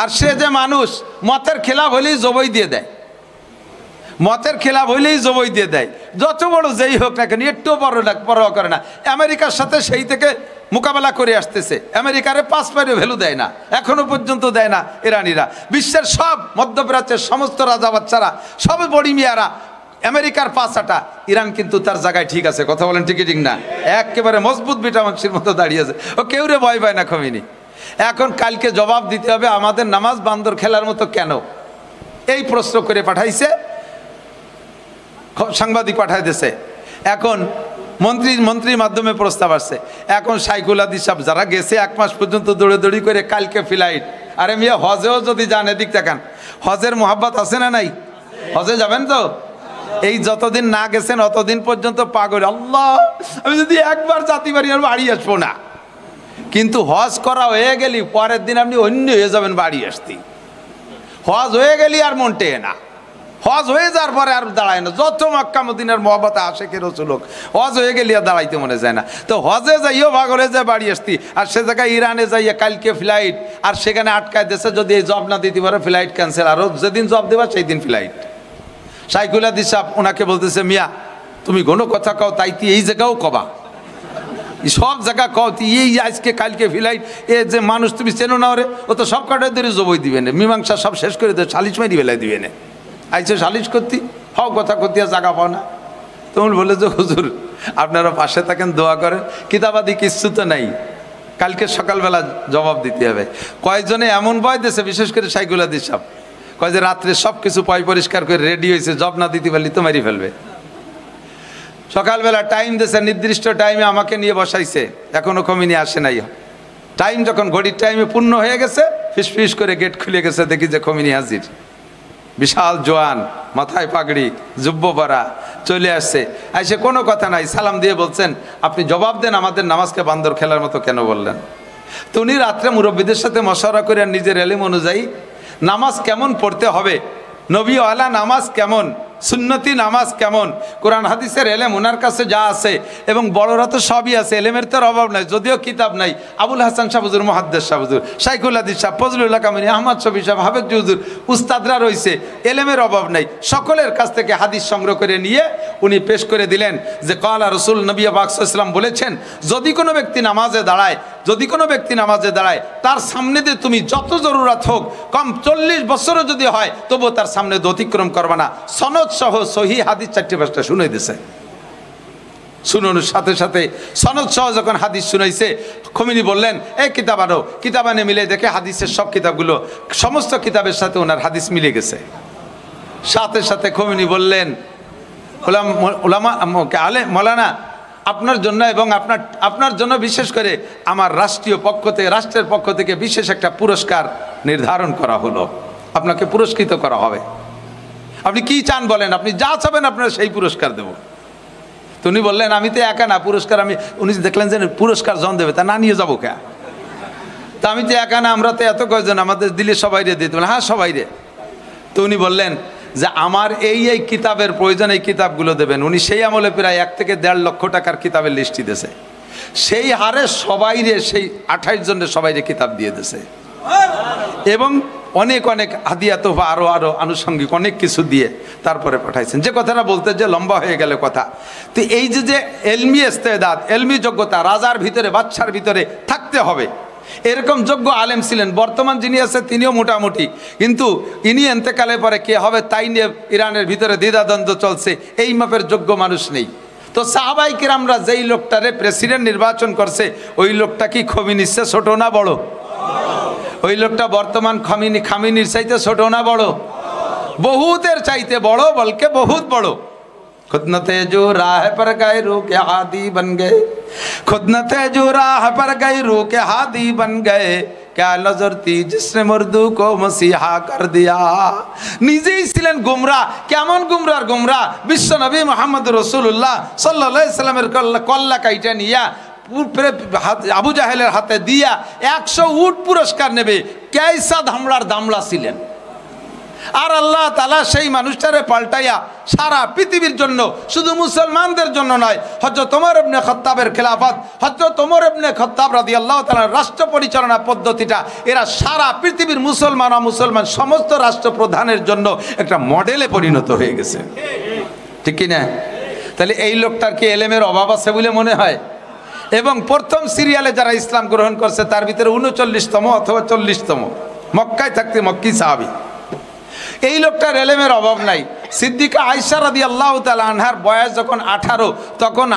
আর সে যে মানুষ মতের খেলাফ হলেই জবই দিয়ে দেয়, মতের খেলাফ হইলেই জবই দিয়ে দেয়, যত বড় যেই হোক না কেন, একটু পরোয়া করে না। আমেরিকার সাথে সেই থেকে মোকাবেলা করে আসতেছে, আমেরিকারে 5 পয়সা ভ্যালু দেয় না, এখনো পর্যন্ত দেয় না ইরানিরা। বিশ্বের সব মধ্যপ্রাচ্যের সমস্ত রাজা বাচ্চারা, সব বড়ি মিয়ারা আমেরিকার পাশাটা, ইরান কিন্তু তার জায়গায় ঠিক আছে। কথা বলেন ঠিক ঠিক না? একেবারে মজবুত বিটা মাংসের মতো দাঁড়িয়ে আছে, ও কেউ রে ভয় পায় না খমিনি। এখন কালকে জবাব দিতে হবে, আমাদের নামাজ বান্দর খেলার মতো কেন? এই প্রশ্ন করে পাঠাইছে, সাংবাদিক পাঠাই দিয়েছে। এখন মন্ত্রীর মাধ্যমে প্রস্তাব আসছে। এখন শাইখুল হাদিস সাহেব যারা গেছে 1 মাস পর্যন্ত দৌড়ি করে, কালকে ফ্লাইট। আরে মিয়া, হজেও যদি যান, এদিক দেখান, হজের মোহাব্বত আছে না নাই? হজে যাবেন তো? এই যতদিন না গেছেন অতদিন পর্যন্ত পাগল, আল্লাহ আমি যদি একবার জাতি বাড়ি আর বাড়ি আসবো না। কিন্তু হজ করা হয়ে গেলি পরের দিন আপনি অন্য হয়ে যাবেন বাড়ি আসতে। হজ হয়ে গেলি আর মন টেয়ে না, হজ হয়ে যাওয়ার পরে আর দাঁড়ায় না। যত মক্কা মদিনার মহব্বতে আশেকের রসুলক, হজ হয়ে গেলে আর দাঁড়াইতে মনে যায় না। তো হজে যাইও ভাগলে যায় বাড়ি আসতি, আর সে জায়গায় ইরানে যাইয়া কালকে ফ্লাইট, আর সেখানে আটকায় দেশে যদি এই জব না দিতে পারে ফ্লাইট ক্যান্সেল, আরও যেদিন জব দেবা সেই দিন ফ্লাইট। শাইখুল হাদিস সাহেব ওনাকে বলতেছে, মিয়া তুমি কোনো কথা কও, তাই তুই এই জায়গাও কবা, সব জায়গা কও, তুই এই আজকে কালকে ফ্লাইট, এ যে মানুষ তুমি চেনো না ওরে, ও তো সব কাটার ধরে জবই দিবে না, মীমাংসা সব শেষ করে দেবে, সালিশ মারি বেলায় দিবে না। আইসে সালিশ করতি, হও কথা করতে জায়গা পাও না। তুমি বলে যে হুজুর আপনারা পাশে থাকেন, দোয়া করেন, কিতাবাদি কিচ্ছু তো নাই, কালকে সকালবেলা জবাব দিতে হবে। কয়েকজনে এমন ভয় দিয়েছে, বিশেষ করে শাইখুল হাদিস সাহেব কয় যে রাত্রে সব কিছু পরিষ্কার করে রেডি হয়েছে, জব না দিতে পারলি তো মারি ফেলবে। সকালবেলা টাইম দিয়েছে, নির্দিষ্ট টাইমে আমাকে নিয়ে বসাইছে, এখনো খমিনি আসে নাই। টাইম যখন ঘড়ির টাইমে পূর্ণ হয়ে গেছে, ফিস করে গেট খুলে গেছে, দেখি যে খমিনি হাজির, বিশাল জোয়ান, মাথায় পাগড়ি, জুব্ব পরা, চলে আসছে। এসে কোনো কথা নাই, সালাম দিয়ে বলছেন, আপনি জবাব দেন, আমাদের নামাজকে বান্দর খেলার মতো কেন বললেন? তো উনি রাত্রে মুরব্বীদের সাথে মশওয়ারা করে নিজের এলিম অনুযায়ী নামাজ কেমন পড়তে হবে, নবী ওয়ালা নামাজ কেমন, সুন্নতি নামাজ কেমন, কোরআন হাদিসের এলেম ওনার কাছে যা আছে, এবং বড়রা তো সবই আছে, এলেমের তো অভাব নাই, যদিও কিতাব নাই। আবুল হাসান শাহ হুজুর, মুহাদ্দিস শাহ হুজুর, শাইখুল হাদিস সাহেব, ফজলুল্লাহ কামিনী, আহমদ শফি সাহেব, হাফেজ হুজুর, উস্তাদরা রয়েছে, এলেমের অভাব নাই। সকলের কাছ থেকে হাদিস সংগ্রহ করে নিয়ে উনি পেশ করে দিলেন যে কালা রসুল নবী পাক সাল্লাল্লাহু আলাইহি ওয়াসাল্লাম বলেছেন, যদি কোনো ব্যক্তি নামাজে দাঁড়ায়, তার সামনে দিয়ে তুমি যত জরুরত হোক, কম 40 বছরও যদি হয়, তবুও তার সামনে অতিক্রম করবে না। সনদ সহ সহি হাদিস 4-5টা শুনে দিছে। শুনুন, সাথে সাথে সনদ সহ যখন হাদিস শুনাইছে, খমিনি বললেন, এই কিতাব আনো। কিতাব আনে মিলে দেখে হাদিসের সব কিতাবগুলো, সমস্ত কিতাবের সাথে ওনার হাদিস মিলে গেছে। সাথে সাথে খমিনি বললেন, মৌলানা আপনার জন্য এবং আপনার জন্য বিশেষ করে আমার রাষ্ট্রের পক্ষ থেকে বিশেষ একটা পুরস্কার নির্ধারণ করা হলো, আপনাকে পুরস্কৃত করা হবে। আপনি কি চান বলেন, আপনি যা চাবেন আপনার সেই পুরস্কার দেব। তো উনি বললেন আমি তো একা না, পুরস্কার উনি দেখলেন যে পুরস্কার জন দেবে, তা না নিয়ে যাবো কে? তা আমি তো একা না, আমরা তো এত কয়জন, আমাদের দিলে সবাই রে দিতে বলেন। হ্যাঁ সবাই রে। তো উনি বললেন যে আমার এই কিতাবের প্রয়োজন, এই কিতাবগুলো দেবেন। উনি সেই আমলে প্রায় 1 থেকে 1.5 লক্ষ টাকার কিতাবের লিস্টই দিয়েছে। সেই হারে সবাইরে, সেই 28 জনের সবাইরে কিতাব দিয়ে দিয়েছে এবং অনেক অনেক হাদিয়া তোফা আরো আনুষঙ্গিক অনেক কিছু দিয়ে তারপরে পাঠাইছেন। যে কথাটা বলতে যে লম্বা হয়ে গেল কথা। তো এই যে এলমি ইস্তেদাদ, এলমি যোগ্যতা রাজার ভিতরে, বাদশার ভিতরে থাকতে হবে, এরকম যোগ্য আলেম ছিলেন। বর্তমান যিনি আছে তিনিও মোটামুটি, কিন্তু ইনি এন্তেকালে পরে কে হবে তাই নিয়ে ইরানের ভিতরে দ্বিধাদ্বন্দ্ব চলছে। এই মাপের যোগ্য মানুষ নেই। তো সাহাবাই কিরামরা যেই লোকটারে প্রেসিডেন্ট নির্বাচন করছে, ওই লোকটা কি খমিনির চেয়ে ছোট না বড়? ওই লোকটা বর্তমান খামিনির চাইতে ছোট না বড়? বহুতের চাইতে বড়, বলকে বহুত বড়। खुद न थे जो राह पर गए रू के हादी बन गए, खुद न थे जो राह पर गए रू के हादी बन गए, क्या नजर थी जिसने मुर्दू को मसीहा कर दिया। নিজেই ছিলেন গুমরা। কেমন গুমরার গুমরা? বিশ্ব নবী মুহাম্মদ রাসূলুল্লাহ সাল্লাল্লাহু আলাইহি সাল্লামের কল্লা কাইটা নিয়া আবু জাহেলের হাতে দিয়া 100 উট পুরস্কার নেবে, কেইসা ধামড়ার দামড়া ছিলেন। আর আল্লাহ তাআলা সেই মানুষটারে পাল্টাইয়া সারা পৃথিবীর জন্য, শুধু মুসলমানদের জন্য নয়, হযরত ওমর ইবনে খাত্তাবের খেলাফত, হযরত ওমর ইবনে খাত্তাব রাদিয়াল্লাহু তাআলা রাষ্ট্র পরিচালনা পদ্ধতিটা এরা সারা পৃথিবীর মুসলমান সমস্ত রাষ্ট্রপ্রধানের জন্য একটা মডেলে পরিণত হয়ে গেছে। ঠিক কি না? তাহলে এই লোকটার কি এলেমের অভাব আছে বলে মনে হয়? এবং প্রথম সিরিয়ালে যারা ইসলাম গ্রহণ করছে তার ভিতরে 39তম অথবা 40তম, মক্কায় থাকতে মক্কি সাহাবী। এই লোকটার এলেমের অভাব নাই। সিদ্দিকা আয়েশা রাদিয়াল্লাহু তাআলা আনহার বয়স যখন 18, তখন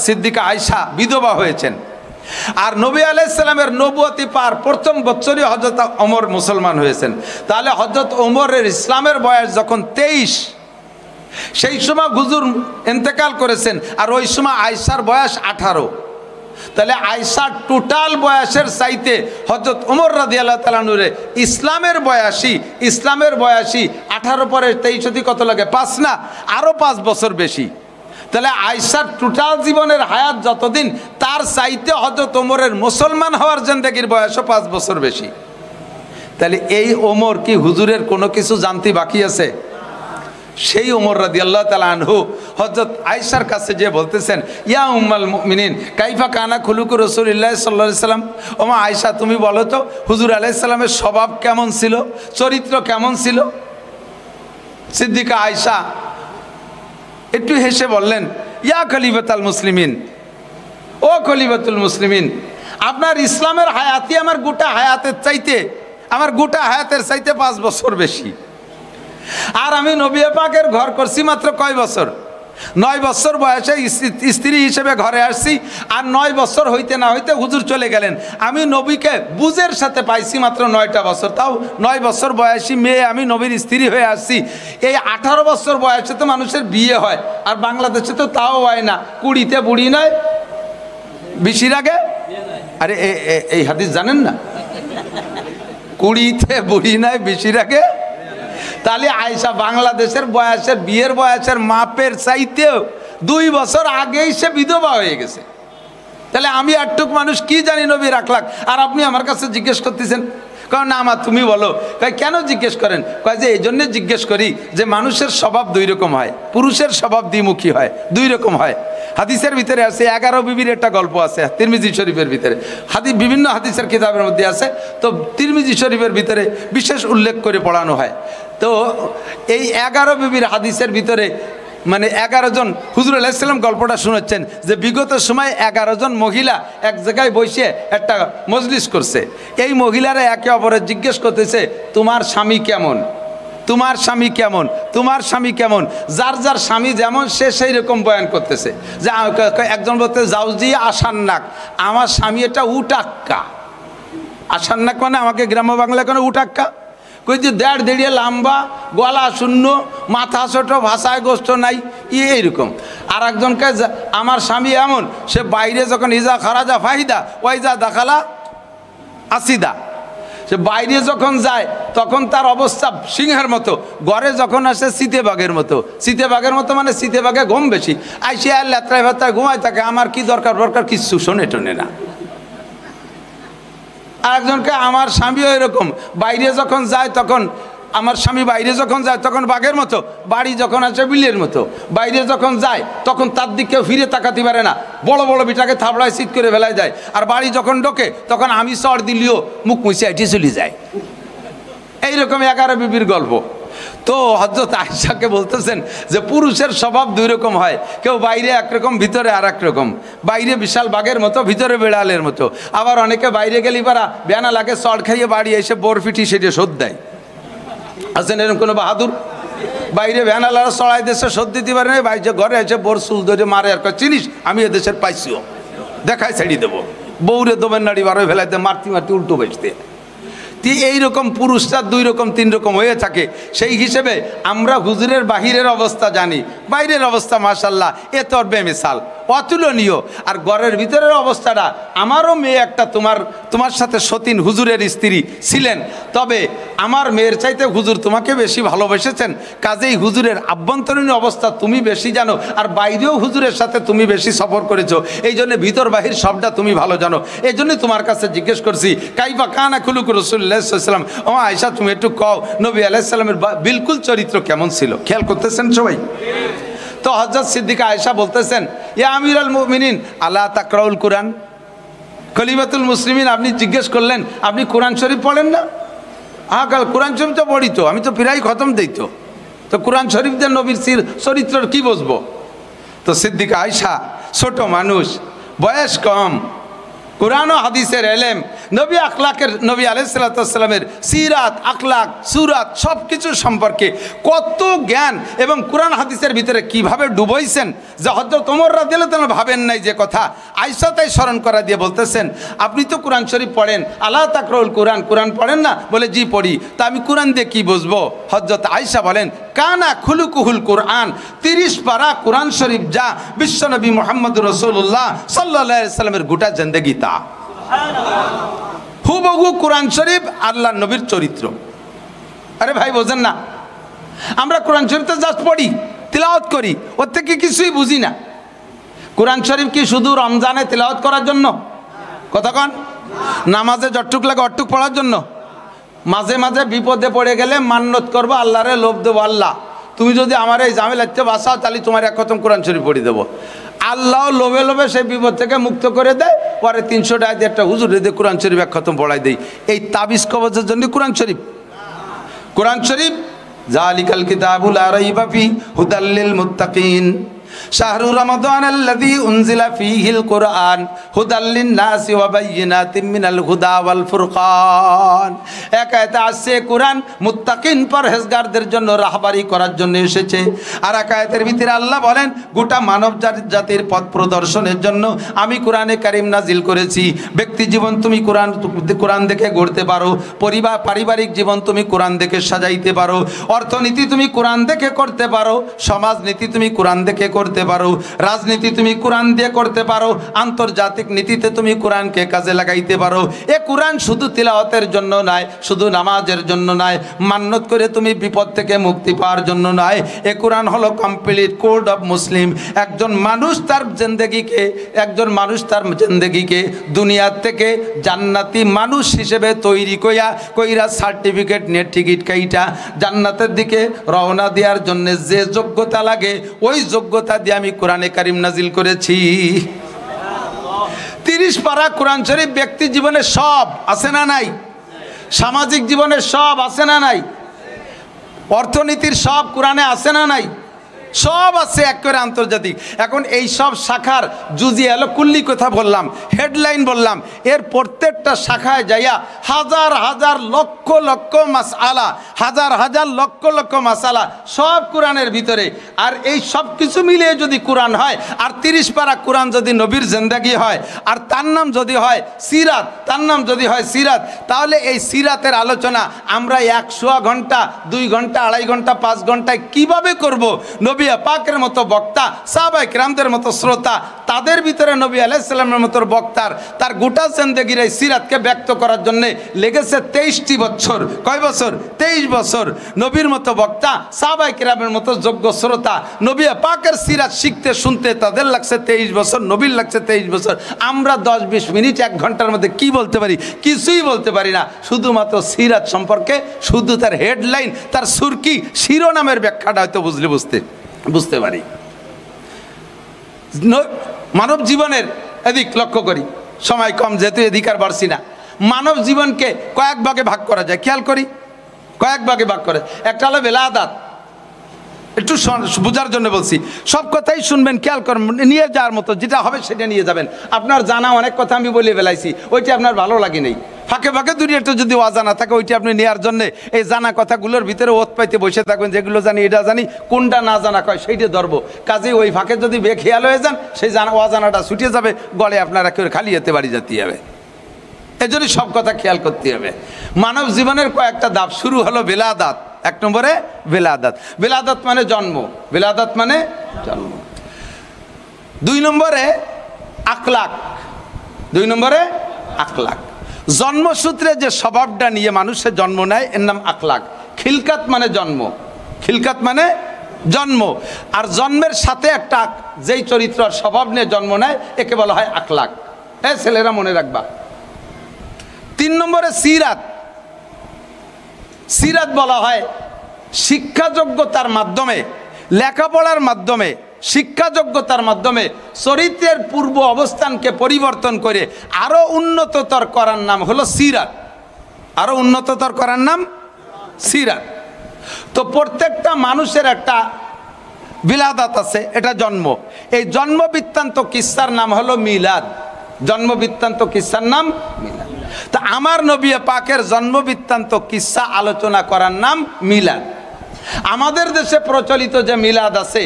সিদ্দিকা আয়েশা বিধবা হয়েছেন। আর নবী আলাইহিস সালামের নবুয়তি পার প্রথম বছরই হযরত ওমর মুসলমান হয়েছেন। তাহলে হযরত ওমরের ইসলামের বয়স যখন 23, সেই সময় হুজুর ইন্তেকাল করেছেন, আর ওই সময় আয়েশার বয়স 18। তাহলে আয়েশার টোটাল বয়সের চাইতে হযরত ওমর রাদিয়াল্লাহু তাআলা নূরে ইসলামের বয়সী 18 পরে 23 কত লাগে? 5 না, আরো 5 বছর বেশি। তাহলে আয়েশার টোটাল জীবনের হায়াত যতদিন, তার চাইতে হযরত ওমরের মুসলমান হওয়ার জিন্দেগির বয়সও 5 বছর বেশি। তাহলে এই ওমর কি হুজুরের কোনো কিছু জানতে বাকি আছে? সেই ওমর রাদিয়াল্লাহু তাআলা আনহু হযরত আয়েশার কাছে যে বলতেছেন, ইয়া উম্মাল মুমিনিন কাইফা কানা খুলুকু রাসূলুল্লাহ সাল্লাল্লাহু আলাইহি সাল্লাম, ওমা আয়েশা তুমি বলো তো হুজুর আলাইহিস সালামের স্বভাব কেমন ছিল, চরিত্র কেমন ছিল? সিদ্দিকা আয়েশা একটু হেসে বললেন, ইয়া খলিফাতুল মুসলিমিন, ও খলিফাতুল মুসলিমিন, আপনার ইসলামের হায়াতই আমার গোটা হায়াতের চাইতে 5 বছর বেশি। আর আমি নবী পাকের ঘর করছি মাত্র কয় বছর? 9 বছর বয়সে স্ত্রী হিসেবে ঘরে আসছি, আর 9 বছর হইতে না হইতে হুজুর চলে গেলেন। আমি নবীকে বুঝের সাথে পাইছি মাত্র 9টা বছর, তাও 9 বছর বয়সী মেয়ে আমি নবীর স্ত্রী হয়ে আসছি। এই 18 বছর বয়সে তো মানুষের বিয়ে হয়, আর বাংলাদেশে তো তাও হয় না। 20তে বুড়ি নয়, 20-এর আগে। আরে এই হাদিস জানেন না? 20তে বুড়ি নয়, 20-এর আগে। তাহলে আয়েশা বাংলাদেশের বয়সের, বিয়ের বয়সের মাপের চাইতেও 2 বছর আগেই সে বিধবা হয়ে গেছে। তাহলে আমি একটুক মানুষ কি জানি নবীর আখলাক, আর আপনি আমার কাছে জিজ্ঞেস করতেছেন? কারণ না মা তুমি বলো। কেন জিজ্ঞেস করেন? কয় যে এই জন্যে জিজ্ঞেস করি যে মানুষের স্বভাব 2 রকম হয়, পুরুষের স্বভাব দ্বিমুখী হয়, 2 রকম হয়। হাদিসের ভিতরে আছে 11 বিবির একটা গল্প আছে তিরমিজি শরীফের ভিতরে, বিভিন্ন হাদিসের কিতাবের মধ্যে আছে। তো তিরমিজি শরীফের ভিতরে বিশেষ উল্লেখ করে পড়ানো হয়। তো এই 11 বিবির হাদিসের ভিতরে মানে 11 জন হুজুর আলাইহিস সালাম গল্পটা শুনেছেন যে বিগত সময় 11 জন মহিলা এক জায়গায় বসে একটা মজলিস করছে। এই মহিলারা একে অপরের জিজ্ঞেস করতেছে, তোমার স্বামী কেমন, তোমার স্বামী কেমন, তোমার স্বামী কেমন। যার যার স্বামী যেমন সে সেই রকম বয়ান করতেছে। যে একজন বলতে জাউজি আসান্নাক, আমার স্বামী এটা উটাক্কা। আসান্নাক মানে আমাকে গ্রাম্য বাংলা কোনো উটাক্কা কই যে 1.5 লম্বা, গলা শূন্য, মাথা ছোট, ভাষায় গোষ্ঠ নাই, এইরকম। আর একজনকে আমার স্বামী এমন, সে বাইরে যখন ইজা খারাজা ফাহিদা ওয়াইজা দাখালা আসিদা, সে বাইরে যখন যায় তখন তার অবস্থা সিংহের মতো, ঘরে যখন আসে চিতেবাঘের মতো। চিতেবাঘের মতো মানে চিতেবাঘে ঘুম বেশি, আইসে আর লেত্রায় ভেত্রায় ঘুমায় থাকে, আমার কি দরকার কিচ্ছু শোনে টোনে না। আর একজনকে আমার স্বামীও এরকম, বাইরে যখন যায় তখন আমার স্বামী বাইরে যখন যায় তখন বাঘের মতো, বাড়ি যখন আসে বিলের মতো। বাইরে যখন যায় তখন তার দিকে ফিরে তাকাতে পারে না, বড় বড় বিটাকে থাবড়ায় চিৎ করে ফেলায় যায়। আর বাড়ি যখন ঢোকে তখন আমি চড় দিলেও মুখ মুছে এটি চলে যায়। এইরকম 11 বিবির গল্প। তো হযরত আয়েশাকে বলতেছেন যে পুরুষের স্বভাব দুই রকম হয়, কেউ বাইরে একরকম ভিতরে আর এক রকম। বাইরে বিশাল বাঘের মতো, ভিতরে বেড়ালের মতো। আবার অনেকে বাইরে গেলে পারা বেনা লাগে, চড় খাইয়ে বাড়ি এসে বরফিটি সেটা শোধ দেয়। আছেন এরকম কোনো বাহাদুর? বাইরে ভ্যানালারা চড়াই দেশে শোধ দিতে পারে না, বাইরে ঘরে এসে বোর চুল ধরে মারে আর কয় চিনিস আমি এদেশের পাইছিও, দেখায় ছেড়ে দেবো, বউরে দোবেন নাড়ি বারো ফেলাইতে মারতি মারতি উল্টো বেসতে। এইরকম পুরুষরা 2 রকম 3 রকম হয়ে থাকে। সেই হিসেবে আমরা হুজুরের বাহিরের অবস্থা জানি, বাইরের অবস্থা মাশাল্লাহ এ তো বেমিসাল, অতুলনীয়। আর ঘরের ভিতরের অবস্থাটা, আমারও মেয়ে একটা তোমার সাথে সতীন হুজুরের স্ত্রী ছিলেন, তবে আমার মেয়ের চাইতে হুজুর তোমাকে বেশি ভালোবেসেছেন, কাজেই হুজুরের আভ্যন্তরীণ অবস্থা তুমি বেশি জানো, আর বাইরেও হুজুরের সাথে তুমি বেশি সফর করেছো, এই জন্য ভিতর বাহির সবটা তুমি ভালো জানো। এই জন্যই তোমার কাছে জিজ্ঞেস করছি কাইফা কানা খুলুক রাসূলুল্লাহ সাল্লাল্লাহু আলাইহি ওয়াসাল্লাম। ও আয়েশা তুমি একটু কও নবী আলাইহিস সালামের বিলকুল চরিত্র কেমন ছিল, খেয়াল করতেছেন সবাই? তো হযরত সিদ্দিকা আয়েশা বলতেছেন, ইয়া আমিরুল মুমিনিন আলা তাকরাউল কুরআন, খলিফাতুল মুসলিমিন আপনি জিজ্ঞেস করলেন আপনি কোরআন শরীফ পড়েন না? হ্যাঁ কোরআন শরীফ তো পড়ি তো, আমি তো প্রায় খতম দেই তো কোরআন শরীফ দিয়ে নবীর চরিত্রের কি বুঝবো? তো সিদ্দিকা আয়েশা ছোট মানুষ, বয়স কম, কোরআন ও হাদিসের এলেম, নবী আখলাকের, নবী আলাইহিস সালাতু ওয়াস সালামের সিরাত আখলাক সুরাত সব কিছু সম্পর্কে কত জ্ঞান, এবং কোরআন হাদিসের ভিতরে কিভাবে ডুবাইছেন যে হযরত ওমর রাদিয়াল্লাহু তাআলা ভাবেন নাই যে কথা। আয়েশা তাই স্মরণ করা দিয়ে বলতেছেন আপনি তো কোরআন শরীফ পড়েন, আলা তাকরাউল কোরআন, কোরআন পড়েন না? বলে জি পড়ি। তা আমি কোরআন দিয়ে কি বুঝবো? হযরত আয়েশা বলেন কানা খুলুকুহুল কোরআন, 30 পারা কোরআন শরীফ যা বিশ্বনবী মুহাম্মদুর রাসূলুল্লাহ সাল্লাল্লাহু আলাইহি ওয়াসাল্লামের গোটা জিন্দেগি তা হুবহু কোরআন শরীফ আল্লাহর নবীর চরিত্র। আরে ভাই বোঝেন না, আমরা কোরআন শরীফ তো জাস্ট পড়ি, তিলাওয়াত করি, ওর থেকে কিছুই বুঝি না। কোরআন শরীফ কি শুধু রমজানে তিলাওয়াত করার জন্য? কথা কন, নামাজে যতটুক লাগে অতটুক পড়ার জন্য? মাঝে মাঝে বিপদে পড়ে গেলে মান্নত করবো, আল্লাহরে লোভ দেবো, আল্লাহ তুমি যদি আমার এই ঝামেলাতে বাঁচাও তাহলে তোমার 1 খতম কোরআন শরীফ পড়ে দেবো। আল্লাহ লোভে লোভে সেই বিপদ থেকে মুক্ত করে দেয়, পরে 300 টাকা দিয়ে একটা হুজুর দিয়ে কোরআন শরীফ 1 খতম পড়াই দেয়। এই তাবিজ কবজের জন্য কোরআন শরীফ? কোরআন শরীফ জালিকাল কিতাবুল লা রাইবা ফি হুদাল লিল মুত্তাকিন শাহরু রমাদান আল্লাযী উনজিলা ফীহিল কুরআন হুদাল লিন-নাসি ওয়া বায়্যিনাতিম মিনাল হুদা ওয়াল ফুরকান। এক আয়াতে আছে কোরআন মুত্তাকিন পরহেজগারদের জন্য রাহবারি করার জন্য এসেছে, আর এক আয়াতের ভিতরে আল্লাহ বলেন গোটা মানব জাতির পথ প্রদর্শনের জন্য আমি কোরআনে কারীম নাজিল করেছি। ব্যক্তি জীবন তুমি কোরআন দেখে গড়তে পারো, পরিবার পারিবারিক জীবন তুমি কোরআন দেখে সাজাইতে পারো, অর্থনীতি তুমি কোরআন দেখে করতে পারো, সমাজনীতি তুমি কোরআন দেখে করতে পারো, রাজনীতি তুমি কোরআন দিয়ে করতে পারো, আন্তর্জাতিক নীতিতে তুমি কোরআনকে কাজে লাগাইতে পারো। এ কোরআন শুধু তিলাওয়াতের জন্য নয়, শুধু নামাজের জন্য নয়, মান্নত করে তুমি বিপদ থেকে মুক্তি পাওয়ার জন্য নয়। এ কোরআন হলো কমপ্লিট কোড অফ মুসলিম। একজন মানুষ তার জিন্দেগিকে দুনিয়ার থেকে জান্নাতি মানুষ হিসেবে তৈরি কইরা সার্টিফিকেট নিয়ে টিকিট কাইটা জান্নাতের দিকে রওনা দেওয়ার জন্য যে যোগ্যতা লাগে ওই যোগ্যতা দিয়ে আমি কোরআনে কারীম নাজিল করেছি। 30 পারা কোরআন শরীফ ব্যক্তি জীবনে সব আছে না নাই? সামাজিক জীবনে সব আছে না নাই? অর্থনীতির সব কোরআনে আছে না নাই? সব আছে একেবারে আন্তর্জাতিক। এখন এই সব শাখার জুজি এলো কুল্লি কথা বললাম, হেডলাইন বললাম, এর প্রত্যেকটা শাখায় যাইয়া হাজার হাজার লক্ষ লক্ষ মাসআলা, হাজার হাজার লক্ষ লক্ষ মাসআলা সব কোরআনের ভিতরে। আর এই সব কিছু মিলিয়ে যদি কোরআন হয়, আর 30 পারা কোরআন যদি নবীর জিন্দেগি হয়, আর তার নাম যদি হয় সিরাত, তাহলে এই সিরাতের আলোচনা আমরা 100 ঘন্টা 2 ঘন্টা 2.5 ঘন্টা 5 ঘন্টায় কিভাবে করব? নবী নবী পাকের মতো বক্তা, সাহাবায়ে কেরামদের মতো শ্রোতা, তাদের ভিতরে নবী আলাইহিস সালামের মতো বক্তার তার গোটা জিন্দেগীর এই সিরাতকে ব্যক্ত করার জন্য লেগেছে 23টি বছর। কয় বছর? 23 বছর। নবীর মতো বক্তা, সাহাবায়ে কেরামের মতো যোগ্য শ্রোতা, নবী পাকের সিরাত শিখতে শুনতে তাদের লাগছে 23 বছর, নবীর লাগছে 23 বছর। আমরা 10-20 মিনিট 1 ঘন্টার মধ্যে কি বলতে পারি? কিছুই বলতে পারি না। শুধুমাত্র সিরাত সম্পর্কে শুধু তার হেডলাইন, তার সুরকি, শিরোনামের ব্যাখ্যাটা হয়তো বুঝতে পারি। মানব জীবনের এদিক লক্ষ্য করি, সময় কম যেহেতু এদিক আর বাড়ছি না। মানব জীবনকে কয়েক ভাগে ভাগ করা যায়, খেয়াল করি, কয়েক ভাগে ভাগ করে। একটা হলো বেলাদাত, একটু বোঝার জন্য বলছি, সব কথাই শুনবেন, খেয়াল করবেন, নিয়ে যাওয়ার মতো যেটা হবে সেটা নিয়ে যাবেন। আপনার জানা অনেক কথা আমি বলে ফেলাইছি, ওইটা আপনার ভালো লাগে নেই, ফাঁকে ফাঁকে দুনিয়াটা যদি অজানা থাকে ওইটা আপনি নেওয়ার জন্য এই জানা কথাগুলোর ভিতরে ওত পাইতে বসে থাকবেন, যেগুলো জানি এটা জানি, কোনটা না জানা কয় সেইটা ধরবো। কাজেই ওই ফাঁকে যদি বেখেয়াল হয়ে যান, সেই অজানাটা ছুটে যাবে, গলে আপনারা কেউ খালি যেতে বাড়ি যেতে হবে। এই জন্যই সব কথা খেয়াল করতে হবে। মানব জীবনের কয়েকটা ধাপ। শুরু হলো বেলাদাত। 1 নম্বরে বেলাদাত। বেলাদাত মানে জন্ম, বেলাদাত মানে জন্ম। 2 নম্বরে আখলাক, 2 নম্বরে আখলাক। জন্মসূত্রে যে স্বভাবটা নিয়ে মানুষের জন্ম নেয় এর নাম আখলাক। খিলকাত মানে জন্ম, খিলকাত মানে জন্ম। আর জন্মের সাথে একটা যেই চরিত্র স্বভাব নিয়ে জন্ম নেয় একে বলা হয় আখলাক। হ্যাঁ ছেলেরা মনে রাখবা। 3 নম্বরে সিরাত। সিরাত বলা হয় শিক্ষাযোগ্যতার মাধ্যমে, লেখাপড়ার মাধ্যমে, শিক্ষাযোগ্যতার মাধ্যমে চরিত্রের পূর্ব অবস্থানকে পরিবর্তন করে আরো উন্নততর করার নাম হলো সিরাত। আরো উন্নততর করার নাম সিরাত। তো প্রত্যেকটা মানুষের একটা বিলাদাত আছে, এটা জন্ম। এই জন্ম বৃত্তান্ত কিস্সার নাম হলো মিলাদ। জন্ম বৃত্তান্ত কিস্সার নাম মিলাদ। তা আমার নবী পাকের জন্ম বৃত্তান্ত কিস্সা আলোচনা করার নাম মিলাদ। আমাদের দেশে প্রচলিত যে মিলাদ আছে,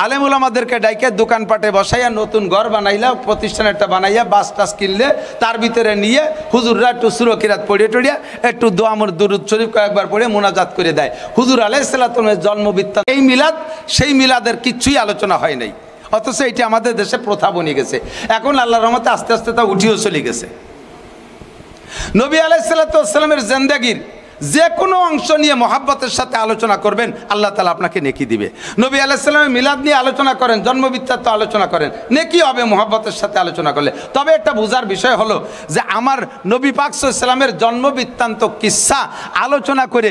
আলেম উলামাদেরকে ডাইকে দোকানপাটে বসাইয়া নতুন ঘর বানাইলা, প্রতিষ্ঠান একটা বানাইয়া, বাস টাস কিনলে তার ভিতরে নিয়ে হুজুররা একটু সূরা কিরাত পড়িয়ে টড়িয়া একটু দোয়ামুর দুরুদ শরীফ কয়েকবার পড়ে মোনাজাত করে দেয়। হুজুর আলাইহিস সালামের জন্ম বৃত্তান্ত এই মিলাদ, সেই মিলাদের কিচ্ছুই আলোচনা হয় নাই, অথচ এটি আমাদের দেশে প্রথা বনে গেছে। এখন আল্লাহর রহমতে আস্তে আস্তে তা উঠিয়েও চলে গেছে। নবী আলাইহিস সালামের জিন্দেগীর যে কোনো অংশ নিয়ে মহাব্বতের সাথে আলোচনা করবেন, আল্লাহ তাআলা আপনাকে নেকি দিবে। নবী আলাইহিস সালামের মিলাদ নিয়ে আলোচনা করেন, জন্ম বৃত্তান্ত আলোচনা করেন, নেকি হবে মহাব্বতের সাথে আলোচনা করলে। তবে একটা বোঝার বিষয় হলো যে আমার নবী পাক সাল্লাল্লাহু আলাইহি সাল্লামের জন্ম বৃত্তান্ত কিস্সা আলোচনা করে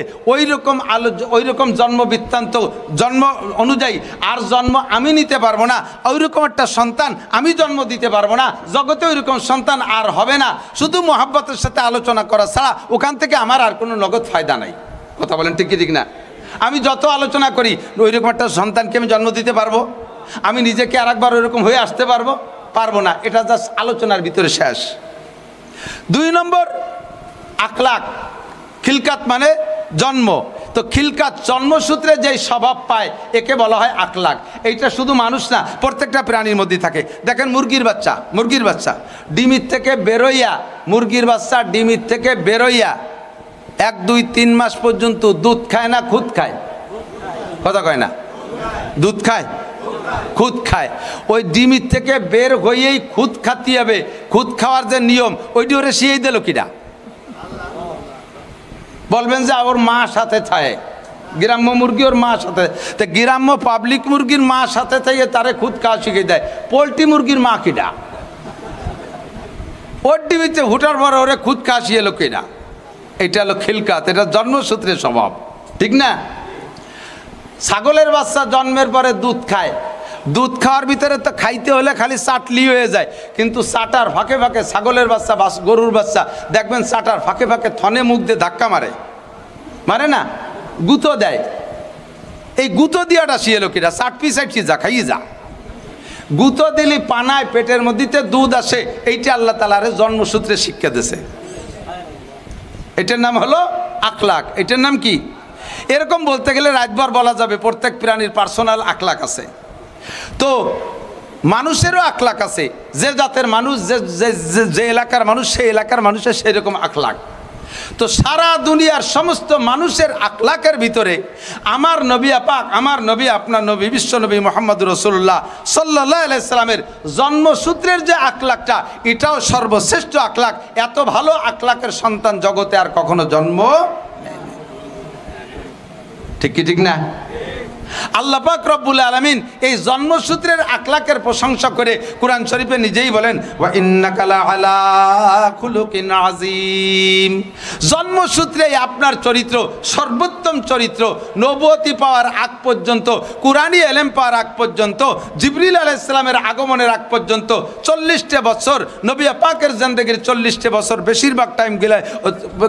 ওই রকম জন্ম বৃত্তান্ত জন্ম অনুযায়ী আর জন্ম আমি নিতে পারবো না, ওই রকম একটা সন্তান আমি জন্ম দিতে পারবো না, জগতে ওই রকম সন্তান আর হবে না। শুধু মহাব্বতের সাথে আলোচনা করা ছাড়া ওখান থেকে আমার আর কোনো নগদ ফায়দা নাই। কথা বলেন ঠিক কি ঠিক না? আমি যত আলোচনা করি ওই রকম একটা সন্তানকে আমি জন্ম দিতে পারবো? আমি নিজেকে আর একবার ওই রকম হয়ে আসতে পারবো না। এটা জাস্ট আলোচনার ভিতরে শেষ। 2 নম্বর আখলাক। খিলকাত মানে জন্ম। তো খিলকাত জন্মসূত্রে যেই স্বভাব পায় একে বলা হয় আখলাক। এইটা শুধু মানুষ না, প্রত্যেকটা প্রাণীর মধ্যে থাকে। দেখেন মুরগির বাচ্চা ডিমির থেকে বেরোইয়া, মুরগির বাচ্চা ডিমির থেকে বেরোইয়া 1, 2, 3 মাস পর্যন্ত দুধ খায় না খুদ খায়? কথা কয় না? দুধ খায়, খুদ খায়। ওই ডিমির থেকে বের হয়েই খুদ খাতে হবে। খুদ খাওয়ার যে নিয়ম ওইটি ওরে শিখিয়ে দিল কিনা? বলবেন যে ওর মা সাথে থাকে, গ্রাম্য মুরগি ওর মা সাথে, তো গ্রাম্য পাবলিক মুরগির মা সাথে থেকে তারে খুদ খাওয়া শিখিয়ে দেয়। পোলট্রি মুরগির মা কিনা? ওর ডিমিতে হুটার পর ওরে খুদ খাওয়া শিখে এলো কিনা? এটা হলো খিলকাত, এটা জন্মসূত্রের স্বভাব, ঠিক না? ছাগলের বাচ্চা জন্মের পরে দুধ খায়। দুধ খাওয়ার ভিতরে তো খাইতে হলে খালি চাটলি হয়ে যায়, কিন্তু চাটার ফাঁকে ফাঁকে ছাগলের বাচ্চা বা গরুর বাচ্চা দেখবেন চাটার ফাঁকে ফাঁকে থনে মুখ দিয়ে ধাক্কা মারে না, গুঁতো দেয়। এই গুঁতো দিয়াটা শিয়েলো কিনা? চাটপি যা খাইয়ে যা। গুঁতো দিলি পানায় পেটের মধ্যে দুধ আসে। এইটা আল্লাহ তাআলার জন্মসূত্রে শিক্ষা দিয়েছে। এটার নাম হলো আখলাক। এটার নাম কি? এরকম বলতে গেলে রাতভর বলা যাবে। প্রত্যেক প্রাণীর পার্সোনাল আখলাক আছে। তো মানুষেরও আখলাক আছে। যে জাতের মানুষ, যে এলাকার মানুষ, সেই এলাকার মানুষের সেই রকম আখলাক। তো সারা দুনিয়ার সমস্ত মানুষের আখলাকের ভিতরে আমার নবী পাক, আমার নবী, আপনার নবী, বিশ্ব নবী মুহাম্মদুর রাসূলুল্লাহ সাল্লাল্লাহু আলাইহি সাল্লামের জন্মসূত্রের যে আখলাকটা, এটাও সর্বশ্রেষ্ঠ আখলাক। এত ভালো আখলাকের সন্তান জগতে আর কখনো জন্ম নেয়নি। ঠিক কি ঠিক না? আল্লাহ পাক রব্বুল আলামিন এই জন্মসূত্রের আখলাকের প্রশংসা করে কুরআন শরীফে নিজেই বলেন, ওয়া ইন্নাকা লাআলা খুলুকিন আযীম। জন্মসূত্রে আপনার চরিত্র সর্বোত্তম চরিত্র। নবুয়তি পাওয়ার আগ পর্যন্ত, কুরআনি ইলম পাওয়ার আগ পর্যন্ত, জিবরিল আলাইহিস সালামের আগমনের আগ পর্যন্ত 40টা বছর নবী পাকের জিন্দেগীর 40টা বছর, বেশিরভাগ টাইম গেলে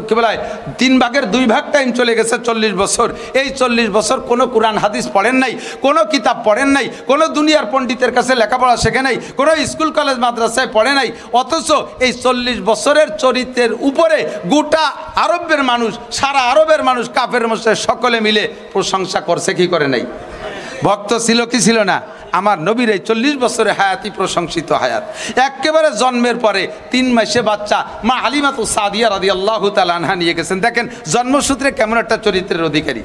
কি বলে 3 ভাগের 2 ভাগ টাইম চলে গেছে 40 বছর। এই 40 বছর কোনো কুরআন হাদিস পড়েন নাই, কোনো কিতাব পড়েন নাই, কোনো দুনিয়ার পণ্ডিতের কাছে লেখাপড়া শেখে নাই, কোনো স্কুল কলেজ মাদ্রাসায় পড়ে নাই। অথচ এই 40 বছরের চরিত্রের উপরে গোটা আরবের মানুষ, সারা আরবের মানুষ, কাফের মুশরিক সকলে মিলে প্রশংসা করছে কি করে নাই? ভক্ত ছিল কি ছিল না? আমার নবীর এই 40 বছরের হায়াতি প্রশংসিত হায়াত। একেবারে জন্মের পরে 3 মাসে বাচ্চা মা হালিমাতু সাদিয়া রাদিয়াল্লাহু তাআলা আনহা নিয়ে গেছেন। দেখেন জন্মসূত্রে কেমন একটা চরিত্রের অধিকারী।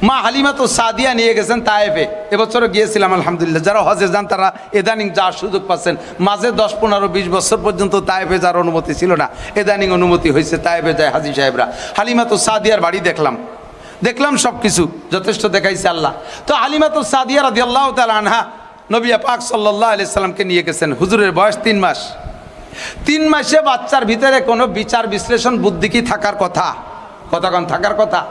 মা হালিমাতু সাদিয়া নিয়ে গেছেন তায়েফে। এবছরও গিয়েছিলাম আলহামদুলিল্লাহ। যারা হজে যান তারা ইদানিং যাওয়ার সুযোগ পাচ্ছেন। মাঝে 10, 15, 20 বছর পর্যন্ত তায়েফে যাওয়ার অনুমতি ছিল না, ইদানিং অনুমতি হয়েছে, তায়েফে যায় হাজী সাহেবরা। হালিমাতু সাদিয়ার বাড়ি দেখলাম সব কিছু যথেষ্ট দেখাইছে আল্লাহ। তো হালিমাতু সাদিয়া রাদিয়াল্লাহু তাআলা আনহা নবী পাক সাল্লাল্লাহু আলাইহি সাল্লামকে নিয়ে গেছেন। হুজুরের বয়স 3 মাস। 3 মাসে বাচ্চার ভিতরে কোনো বিচার বিশ্লেষণ বুদ্ধি কি থাকার কথা? কতক্ষণ থাকার কথা?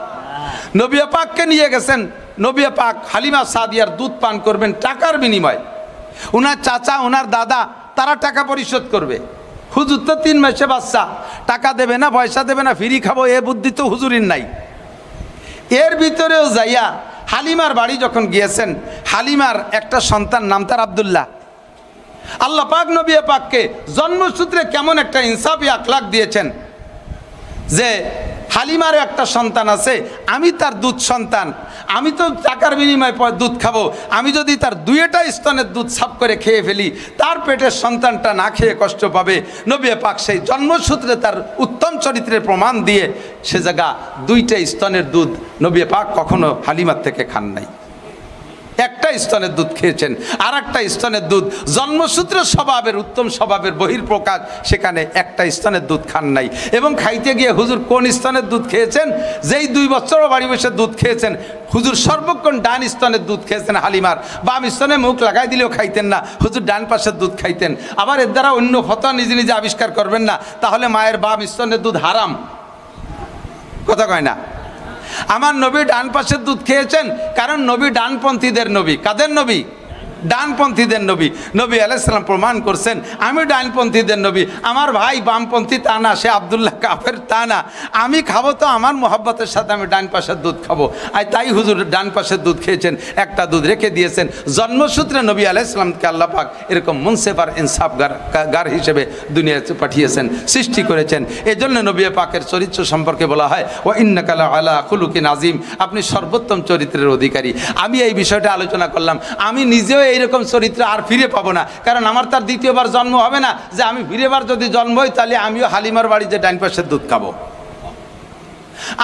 নবী পাককে নিয়ে গেছেন। নবী পাক হালিমা সাদিয়ার দুধ পান করবেন টাকার বিনিময়। ওনার চাচা, ওনার দাদা, তারা টাকা পরিশোধ করবে। হুজুর তো 3 মাসে বাচ্চা, টাকা দেবে না, পয়সা দেবে না, ফ্রি খাবো, এ বুদ্ধি তো হুজুরির নাই। এর ভিতরেও যাইয়া হালিমার বাড়ি যখন গিয়েছেন, হালিমার একটা সন্তান, নাম তার আব্দুল্লাহ। আল্লাহ পাক নবী পাককে জন্মসূত্রে কেমন একটা ইনসাফি আখলাক দিয়েছেন যে হালিমারও একটা সন্তান আছে, আমি তার দুধ সন্তান, আমি তো টাকার বিনিময়ে দুধ খাবো, আমি যদি তার 2টা স্তনের দুধ সাফ করে খেয়ে ফেলি, তার পেটের সন্তানটা না খেয়ে কষ্ট পাবে। নবী পাক সেই জন্মসূত্রে তার উত্তম চরিত্রের প্রমাণ দিয়ে সে জায়গা 2টা স্তনের দুধ নবী পাক কখনো হালিমার থেকে খান নাই। একটা স্তনের দুধ খেয়েছেন, আর একটা স্তনের দুধ জন্মসূত্র স্বভাবের, উত্তম স্বভাবের বহির্প্রকাশ, সেখানে একটা স্তনের দুধ খান নাই। এবং খাইতে গিয়ে হুজুর কোন স্তনের দুধ খেয়েছেন? যেই 2 বছরও বাড়ি বসে দুধ খেয়েছেন, হুজুর সর্বক্ষণ ডান স্তনের দুধ খেয়েছেন। হালিমার বাম স্তনে মুখ লাগাই দিলেও খাইতেন না, হুজুর ডান পাশের দুধ খাইতেন। আবার এর দ্বারা অন্য ফতোয়া নিজে আবিষ্কার করবেন না, তাহলে মায়ের বাম স্তনের দুধ হারাম। কথা কয় না? আমার নবী ডান পাশের দুধ খেয়েছেন, কারণ নবী ডানপন্থীদের নবী। কাদের নবী? ডানপন্থীদের নবী। নবী আলাইহিস সালাম প্রমাণ করছেন, আমি ডানপন্থীদের নবী। আমার ভাই বামপন্থী তা না, সে আব্দুল্লাহ কাফের তা না, আমি খাবো তো আমার মোহাব্বতের সাথে আমি ডান পাশের দুধ খাবো। আর তাই হুজুর ডান পাশের দুধ খেয়েছেন, একটা দুধ রেখে দিয়েছেন। জন্মসূত্রে নবী আলাইহিস সালামকে আল্লাহ পাক এরকম মুনসিফ আর ইনসাফগার হিসেবে দুনিয়াতে পাঠিয়েছেন, সৃষ্টি করেছেন। এই জন্য নবী পাকের চরিত্র সম্পর্কে বলা হয়, ওয়া ইন্নাকা লাআলা খুলুকিন আযীম, আপনি সর্বোত্তম চরিত্রের অধিকারী। আমি এই বিষয়টা আলোচনা করলাম। আমি নিজেও এইরকম চরিত্র আর ফিরে পাবো না, কারণ আমার তার দ্বিতীয়বার জন্ম হবে না যে আমি ফিরেবার যদি জন্ম হই তাহলে আমিও হালিমার বাড়ি যে ডান পাশের দুধ খাবো,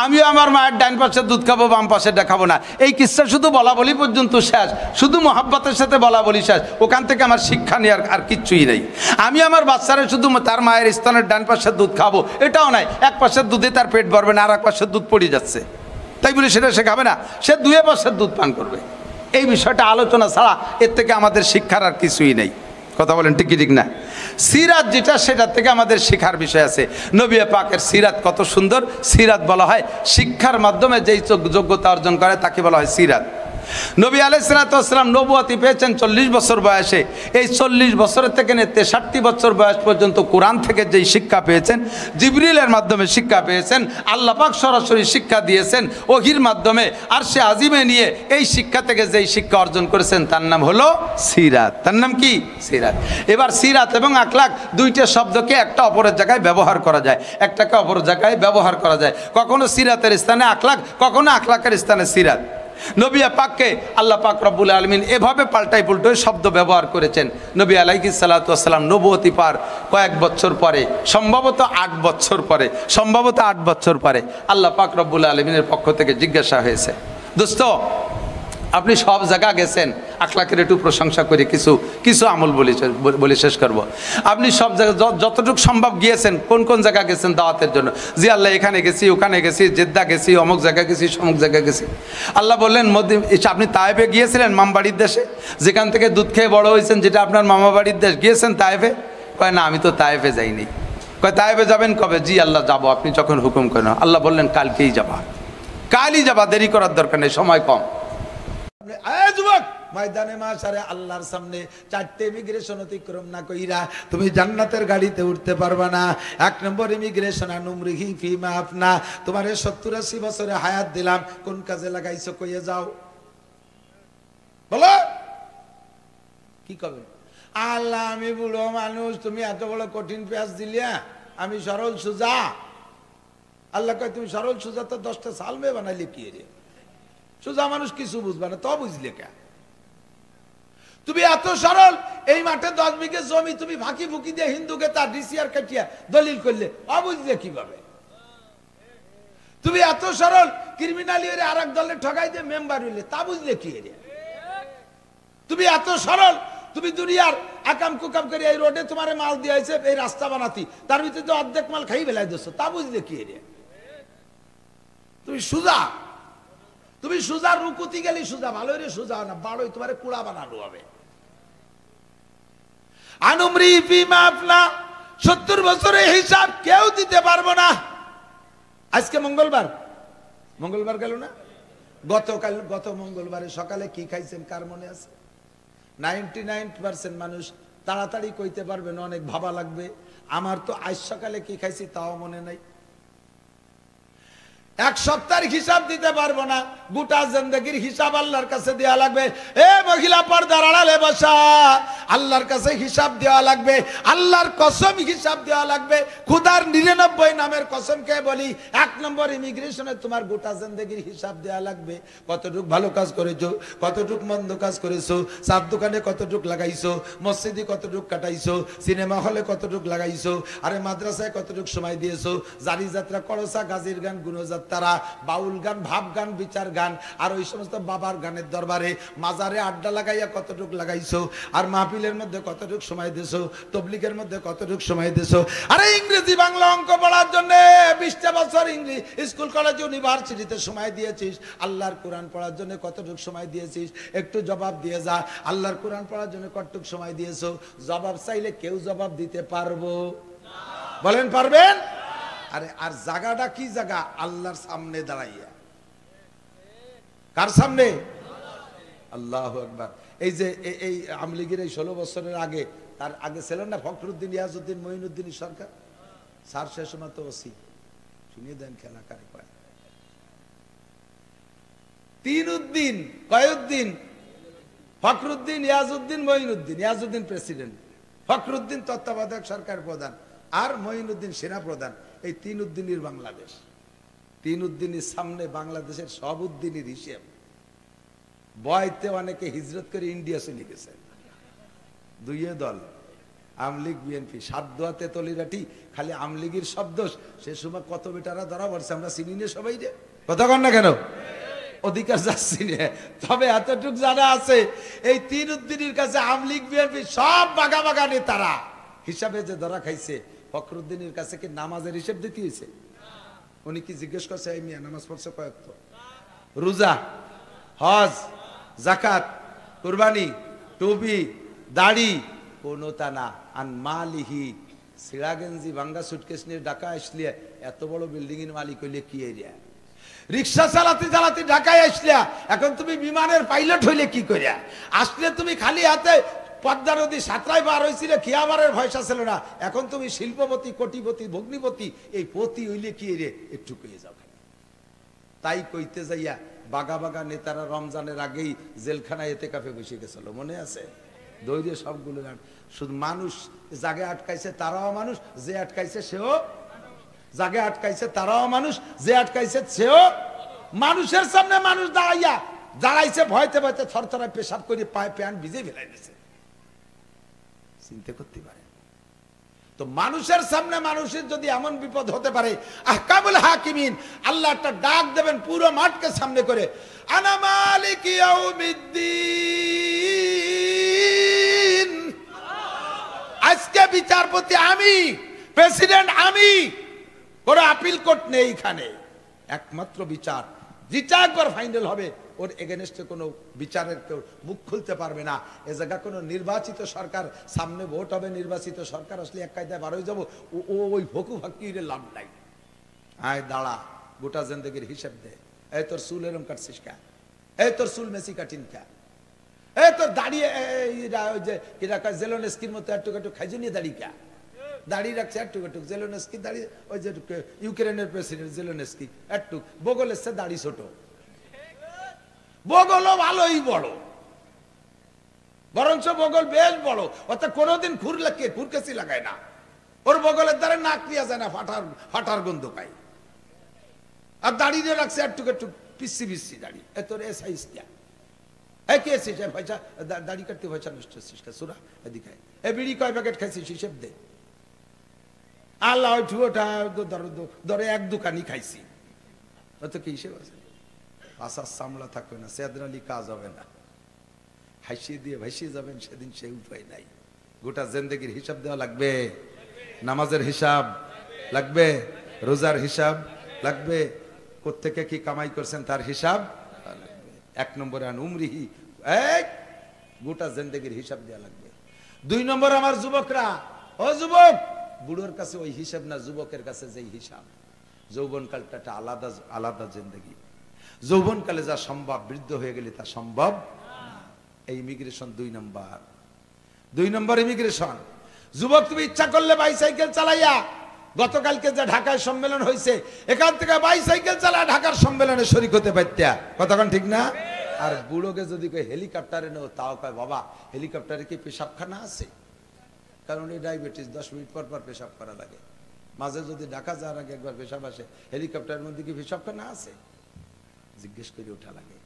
আমিও আমার মায়ের ডান পাশের দুধ খাবো, বাম পাশেরটা খাবো না। এই কিসসা শুধু বলা বলি পর্যন্ত শেষ, শুধু মোহাব্বতের সাথে বলা বলি শেষ। ওখান থেকে আমার শিক্ষা নেওয়ার আর কিচ্ছুই নেই। আমি আমার বাচ্চারা শুধু তার মায়ের স্তনের ডান পাশের দুধ খাবো এটাও নাই। এক পাশের দুধে তার পেট ভরবে না, আর এক পাশের দুধ পড়ে যাচ্ছে, তাই বলে সেটা সে খাবে না, সে 2 পাশের দুধ পান করবে। এই বিষয়টা আলোচনা ছাড়া এর থেকে আমাদের শিক্ষার আর কিছুই নেই। কথা বলেন ঠিক কি ঠিক না? সিরাত যেটা, সেটার থেকে আমাদের শিক্ষার বিষয় আছে। নবী পাকের সিরাত কত সুন্দর। সিরাত বলা হয় শিক্ষার মাধ্যমে যেই যোগ্যতা অর্জন করে তাকে বলা হয় সিরাত। নবী আলাইহিস সালাতু ওয়াস সালাম নবুয়তি পেয়েছেন 40 বছর বয়সে। এই 40 বছরের থেকে নিয়ে 63 বছর বয়স পর্যন্ত কোরআন থেকে যেই শিক্ষা পেয়েছেন, জিবরিলের মাধ্যমে শিক্ষা পেয়েছেন, আল্লাহ পাক সরাসরি শিক্ষা দিয়েছেন ওহির মাধ্যমে, আর সে আজিমে নিয়ে এই শিক্ষা থেকে যেই শিক্ষা অর্জন করেছেন তার নাম হলো সিরাত। তার নাম কি? সিরাত। এবার সিরাত এবং আখলাক 2টা শব্দকে একটা অপরের জায়গায় ব্যবহার করা যায়, একটাকে অপর জায়গায় ব্যবহার করা যায়। কখনো সিরাতের স্থানে আখলাক, কখনো আখলাকের স্থানে সিরাত। নবী পাককে আল্লাহ পাক রব্বুল আলামিন এভাবে পাল্টাই পুল্টোয় শব্দ ব্যবহার করেছেন। নবী আলাইহিস সালাতু ওয়াস সালাম নবুয়তি পার কয়েক বছর পরে, সম্ভবত 8 বছর পরে, সম্ভবত 8 বছর পরে আল্লাহ পাক রব্বুল আলামিনের পক্ষ থেকে জিজ্ঞাসা হয়েছে, দোস্ত আপনি সব জায়গা গেছেন, আখলাকের একটু প্রশংসা করে কিছু কিছু আমল বলে শেষ করব। আপনি সব জায়গায় যতটুকু সম্ভব গিয়েছেন, কোন কোন জায়গা গেছেন দাওয়াতের জন্য? জি আল্লাহ এখানে গেছি, ওখানে গেছি, জেদ্দা গেছি, অমুক জায়গা গেছি, সমুক জায়গা গেছি। আল্লাহ বললেন আপনি তায়েফে গিয়েছিলেন, মামবাড়ির দেশে, যেখান থেকে দুধ খেয়ে বড় হয়েছেন, যেটা আপনার মামা বাড়ির দেশ, গিয়েছেন তায়েফে? কয় না, আমি তো তায়েফে যাইনি। কয় তায়েফে যাবেন কবে? জি আল্লাহ যাবো, আপনি যখন হুকুম করেন। আল্লাহ বললেন কালকেই যাবা, কালই যাবা, দেরি করার দরকার নেই, সময় কম। যুবক, ময়দানে মাশারে আল্লাহর সামনে 4টে ইমিগ্রেশন অতিক্রম না কইরা তুমি জান্নাতের গাড়িতে উঠতে পারবা না। 1 নম্বর ইমিগ্রেশন আনুমরিহি ফিমা আপনা, তোমারে 70-80 বছরে হায়াত দিলাম, কোন কাজে লাগাইছো কইয়ে যাও, বলো কি কবে? আল্লাহ আমি বুড়ো মানুষ, তুমি এত বড় কঠিন পেঁয়াজ দিলিয়া, আমি সরল সুজা। আল্লাহ কয় তুমি সরল সুজা তো 10টা সালমে বানাইলে কি রে? সোজা মানুষ কিছু বুঝবে না, তো বুঝলে কে? তুমি এত সরল, এই মাঠে 10 বিঘে জমি তুমি ফাঁকি ফুকি দিয়ে হিন্দুকে তার ডিসিআর কাটিয়া দলিল করলে, অবুঝলে কিভাবে? তুমি এত সরল, ক্রিমিনালি আর এক দলে ঠগাই দিয়ে মেম্বার হইলে, তা বুঝলে কি রে? তুমি এত সরল, তুমি দুনিয়ার আকাম কুকাম করে এই রোডে তোমার মাল দিয়ে হয়েছে, এই রাস্তা বানাতি, তার ভিতরে তো অর্ধেক মাল খাই বেলায় দিচ্ছ, তা বুঝলে কি রে? তুমি সুজা, তুমি সুজা রুকুতি গেলি সুজা, ভালো রে সুজা না, বাড়োই তোমার কুড়া বানানো হবে। আনুমরি ফিমা আপনা, 70 বছরের হিসাব কেউ দিতে পারবো না। আজকে মঙ্গলবার, মঙ্গলবার গেল না? গত মঙ্গলবারে সকালে কি খাইছেন কার মনে আছে? 99% মানুষ তাড়াতাড়ি কইতে পারবেন, অনেক ভাবা লাগবে। আমার তো আজ সকালে কি খাইছি তাও মনে নাই। 1 সপ্তাহের হিসাব দিতে পারবো না, গোটা জিন্দেগির হিসাব আল্লাহর কাছে দেওয়া লাগবে। এ মহিলা পর্দার আড়ালে বসা, আল্লাহর কাছে হিসাব দেওয়া লাগবে, আল্লাহর কসম হিসাব দেওয়া লাগবে। খুদার 99 নামের কসম কে বলি, 1 নম্বর ইমিগ্রেশনে তোমার গোটা জিন্দেগির হিসাব দেওয়া লাগবে। কতটুক ভালো কাজ করেছো, কতটুক মন্দ কাজ করেছো, চার দোকানে কতটুক লাগাইছো, মসজিদে কতটুক কাটাইছো, সিনেমা হলে কতটুক লাগাইছো, আরে মাদ্রাসায় কতটুক সময় দিয়েছো, জারি যাত্রা, করসা, গাজীর গান, গুণযাত্রা, তারা বাউল গান, ভাব গান, বিচার গান, আর ওই সমস্ত বাবার গানের দরবারে মাজারে আড্ডা লাগাইয়া কতটুক লাগাইছো, আর মাহফিলের মধ্যে কতটুক সময় দিছো, তবলিগের মধ্যে কতটুক সময় দিছো। আরে ইংরেজি বাংলা অঙ্ক পড়ার জন্য 20টা বছর ইংলিশ স্কুল কলেজ ইউনিভার্সিটিতে সময় দিয়েছিস, আল্লাহর কোরআন পড়ার জন্য কতটুক সময় দিয়েছিস? একটু জবাব দিয়ে যা, আল্লাহর কোরআন পড়ার জন্য কতটুক সময় দিয়েছো? জবাব চাইলে কেউ জবাব দিতে পারবো? বলেন পারবেন? আরে আর জায়গাটা কি জায়গা? আল্লাহর সামনে দাঁড়াইয়া। কার সামনে? আল্লাহু আকবার। এই যে এই আমলিগের এই 16 বছরের আগে, তার আগে ছিলেন না ফখরুদ্দিন, ইয়াজউদ্দিন, মঈনুদ্দিন সরকার, স্যার সে সময় তো ওসি, শুনিয়ে দেন খেলা কারে কয়। 3 উদ্দিন, কয়উদ্দিন? ফখরুদ্দিন, ইয়াজউদ্দিন, মঈনুদ্দিন। ইয়াজউদ্দিন প্রেসিডেন্ট, ফখরুদ্দিন তত্ত্বাবধায়ক সরকার প্রধান, আর মঈনুদ্দিন সেনা প্রধান। এই 3 উদ্দিনের বাংলাদেশ। 3 উদ্দিনের সামনে বাংলাদেশের সব উদ্দিনের হিসেব। বয়তে অনেকে হিজরত করে ইন্ডিয়া চলে গেছে। 2 দল, আমলিগ, বিএনপি, 7 দোয়াতে তলিরাটি, খালি আমলিগের শব্দ। সে সময় কত বেটারা ধরা পড়ছে, আমরা চিনি না সবাই রে, কথা কন না কেন? অধিকার যাচ্ছি না, তবে এতটুক জানা আছে এই 3 উদ্দিনের কাছে আমলিগ, বিএনপি সব বাগা বাগা নেতারা হিসাবে যে ধরা খাইছে। ফখরুদ্দিনের কাছে কি নামাজের হিসেব দিতে হয়েছে? উনি কি জিজ্ঞেস করছে এই মিয়া নামাজ পড়ছে কয়েকত, রোজা, হজ, জাকাত, কুরবানি, টুপি, দাড়ি, কোনটা না। আন মালিহি, সিরাগেঞ্জি ভাঙ্গা সুটকেস নিয়ে ঢাকা আসলে এত বড় বিল্ডিং এর মালিক হইলে কি এরিয়া? রিক্সা চালাতে চালাতে ঢাকায় আসলে, এখন তুমি বিমানের পাইলট হইলে কি করিয়া? আসলে তুমি খালি হাতে পদ্মা নদী সাঁতরায় বার হয়েছিল, খিয়াবারের ভয়সা ছিল না। এখন তুমি শিল্পপতি, কোটিপতি, ভগ্নিপতি, এই পতি হইলে কি রে? একটু কয়ে যাও। তাই কইতে যাইয়া বাগা বাগা নেতারা রমজানের আগেই জেলখানায় এতেকাফে বসে গেছিল, মনে আছে? দৈর্য সবগুলো গান। শুধু মানুষ জাগে আটকাইছে তারাও মানুষ, যে আটকাইছে সেও জাগে আটকাইছে, তারাও মানুষ, যে আটকাইছে সেও। মানুষের সামনে মানুষ দাঁড়াইয়া দাঁড়াইছে ভয়তে ভয়তে থরথরায় পেশাব করে পায়ে প্যান্ট ভিজে ফেলাই দিয়েছে। চিন্তা করতে পারে তো মানুষের সামনে মানুষের যদি এমন বিপদ হতে পারে, আহকামুল হাকিমিন আল্লাহ একটা ডাক দেবেন পুরো মাঠকে সামনে করে, আনা মালিক ইয়াউমিদ্দিন, আজকে বিচারপতি আমি, প্রেসিডেন্ট আমি, কোনো আপিল কোর্ট নেই এখানে, একমাত্র বিচার যেটা একবার ফাইনাল হবে ওর এগেনস্টে কোনো বিচারের কেউ মুখ খুলতে পারবে না। এ জায়গা কোনো নির্বাচিত সরকার, সামনে ভোট হবে, নির্বাচিত সরকার আসলে এক কায়দায় বার হয়ে যাবো, ওই ভকু ফাঁকির লাভ নাই। আয় দাঁড়া, গোটা জিন্দগির হিসেব দে। এই তোর চুল এরম কাটছিস কা, এই তোর চুল মেসি কাটিন কা, এই তোর দাঁড়িয়ে ওই যে জেলোনেস্কির মতো একটু একটু খাইজে নিয়ে দাঁড়িয়ে কা, দাঁড়িয়ে রাখছে একটু একটু জেলোনেস্কি দাঁড়িয়ে, ওই যে ইউক্রেনের প্রেসিডেন্ট জেলোনেস্কি একটু বগল এসছে, দাড়ি ছোট, বগলও ভালোই বড়, বরঞ্চ বগল বেশ বড়, অর্থাৎ কোনোদিন খুরকেসি লাগায় না, ওর বগলের দ্বারা নাক পিয়া যায় না, ফাটার গন্ধ পায়, আর দাঁড়িয়ে রাখছে একটু একটু পিসি পিসি দাঁড়িয়ে, তোর এ সাইজ কে এসেছিস পয়সা দাড়ি কাটতে পয়সা নষ্ট হচ্ছিস সুরা এদিকে, এ বিড়ি কয় প্যাকেট খাইছিস হিসেব দে। আল্লাহ ওটা ধরে এক দোকানই খাইছি, অত কি হিসেব আছে? আশার সামলা থাকবে না, সেদরালি কাজ হবে না, হাসিয়ে দিয়ে ভাসিয়ে যাবেন, সেদিন সে উপায় নাই। গোটা জিন্দেগির হিসাব দেওয়া লাগবে, নামাজের হিসাব লাগবে, রোজার হিসাব লাগবে, কোত্থেকে কি কামাই করছেন তার হিসাব লাগবে। এক নম্বরে আন উমরিহি, গোটা জিন্দেগির হিসাব দেওয়া লাগবে। দুই নম্বর আমার যুবকরা, ও যুবক, বুড়োর কাছে ওই হিসাব না, যুবকের কাছে যেই হিসাব। যৌবনকালটা একটা আলাদা আলাদা জিন্দেগি, যৌবনকালে যা সম্ভব বৃদ্ধ হয়ে গেলে তা সম্ভব না। এই ইমিগ্রেশন দুই নম্বর ইমিগ্রেশন। যুবক তুমি ইচ্ছা করলে বাইসাইকেল চালাইয়া, গতকালকে যে ঢাকায় সম্মেলন হয়েছে এখান থেকে বাইসাইকেল চালা ঢাকার সম্মেলনে শরীক হতে পারতা, কতক্ষণ ঠিক না? আর বুড়োকে যদি হেলিকপ্টারে নেও, তাও কয় বাবা হেলিকপ্টারে কি পেশাবখানা আছে? কারণ এই ডায়াবেটিস 10 মিনিট পর পর পেশাব করা লাগে, মাঝে যদি ঢাকা যাওয়ার আগে একবার পেশাব আসে, হেলিকপ্টারের মধ্যে কি পেশাবখানা আছে? জিজ্ঞেস করে ওঠা লাগে,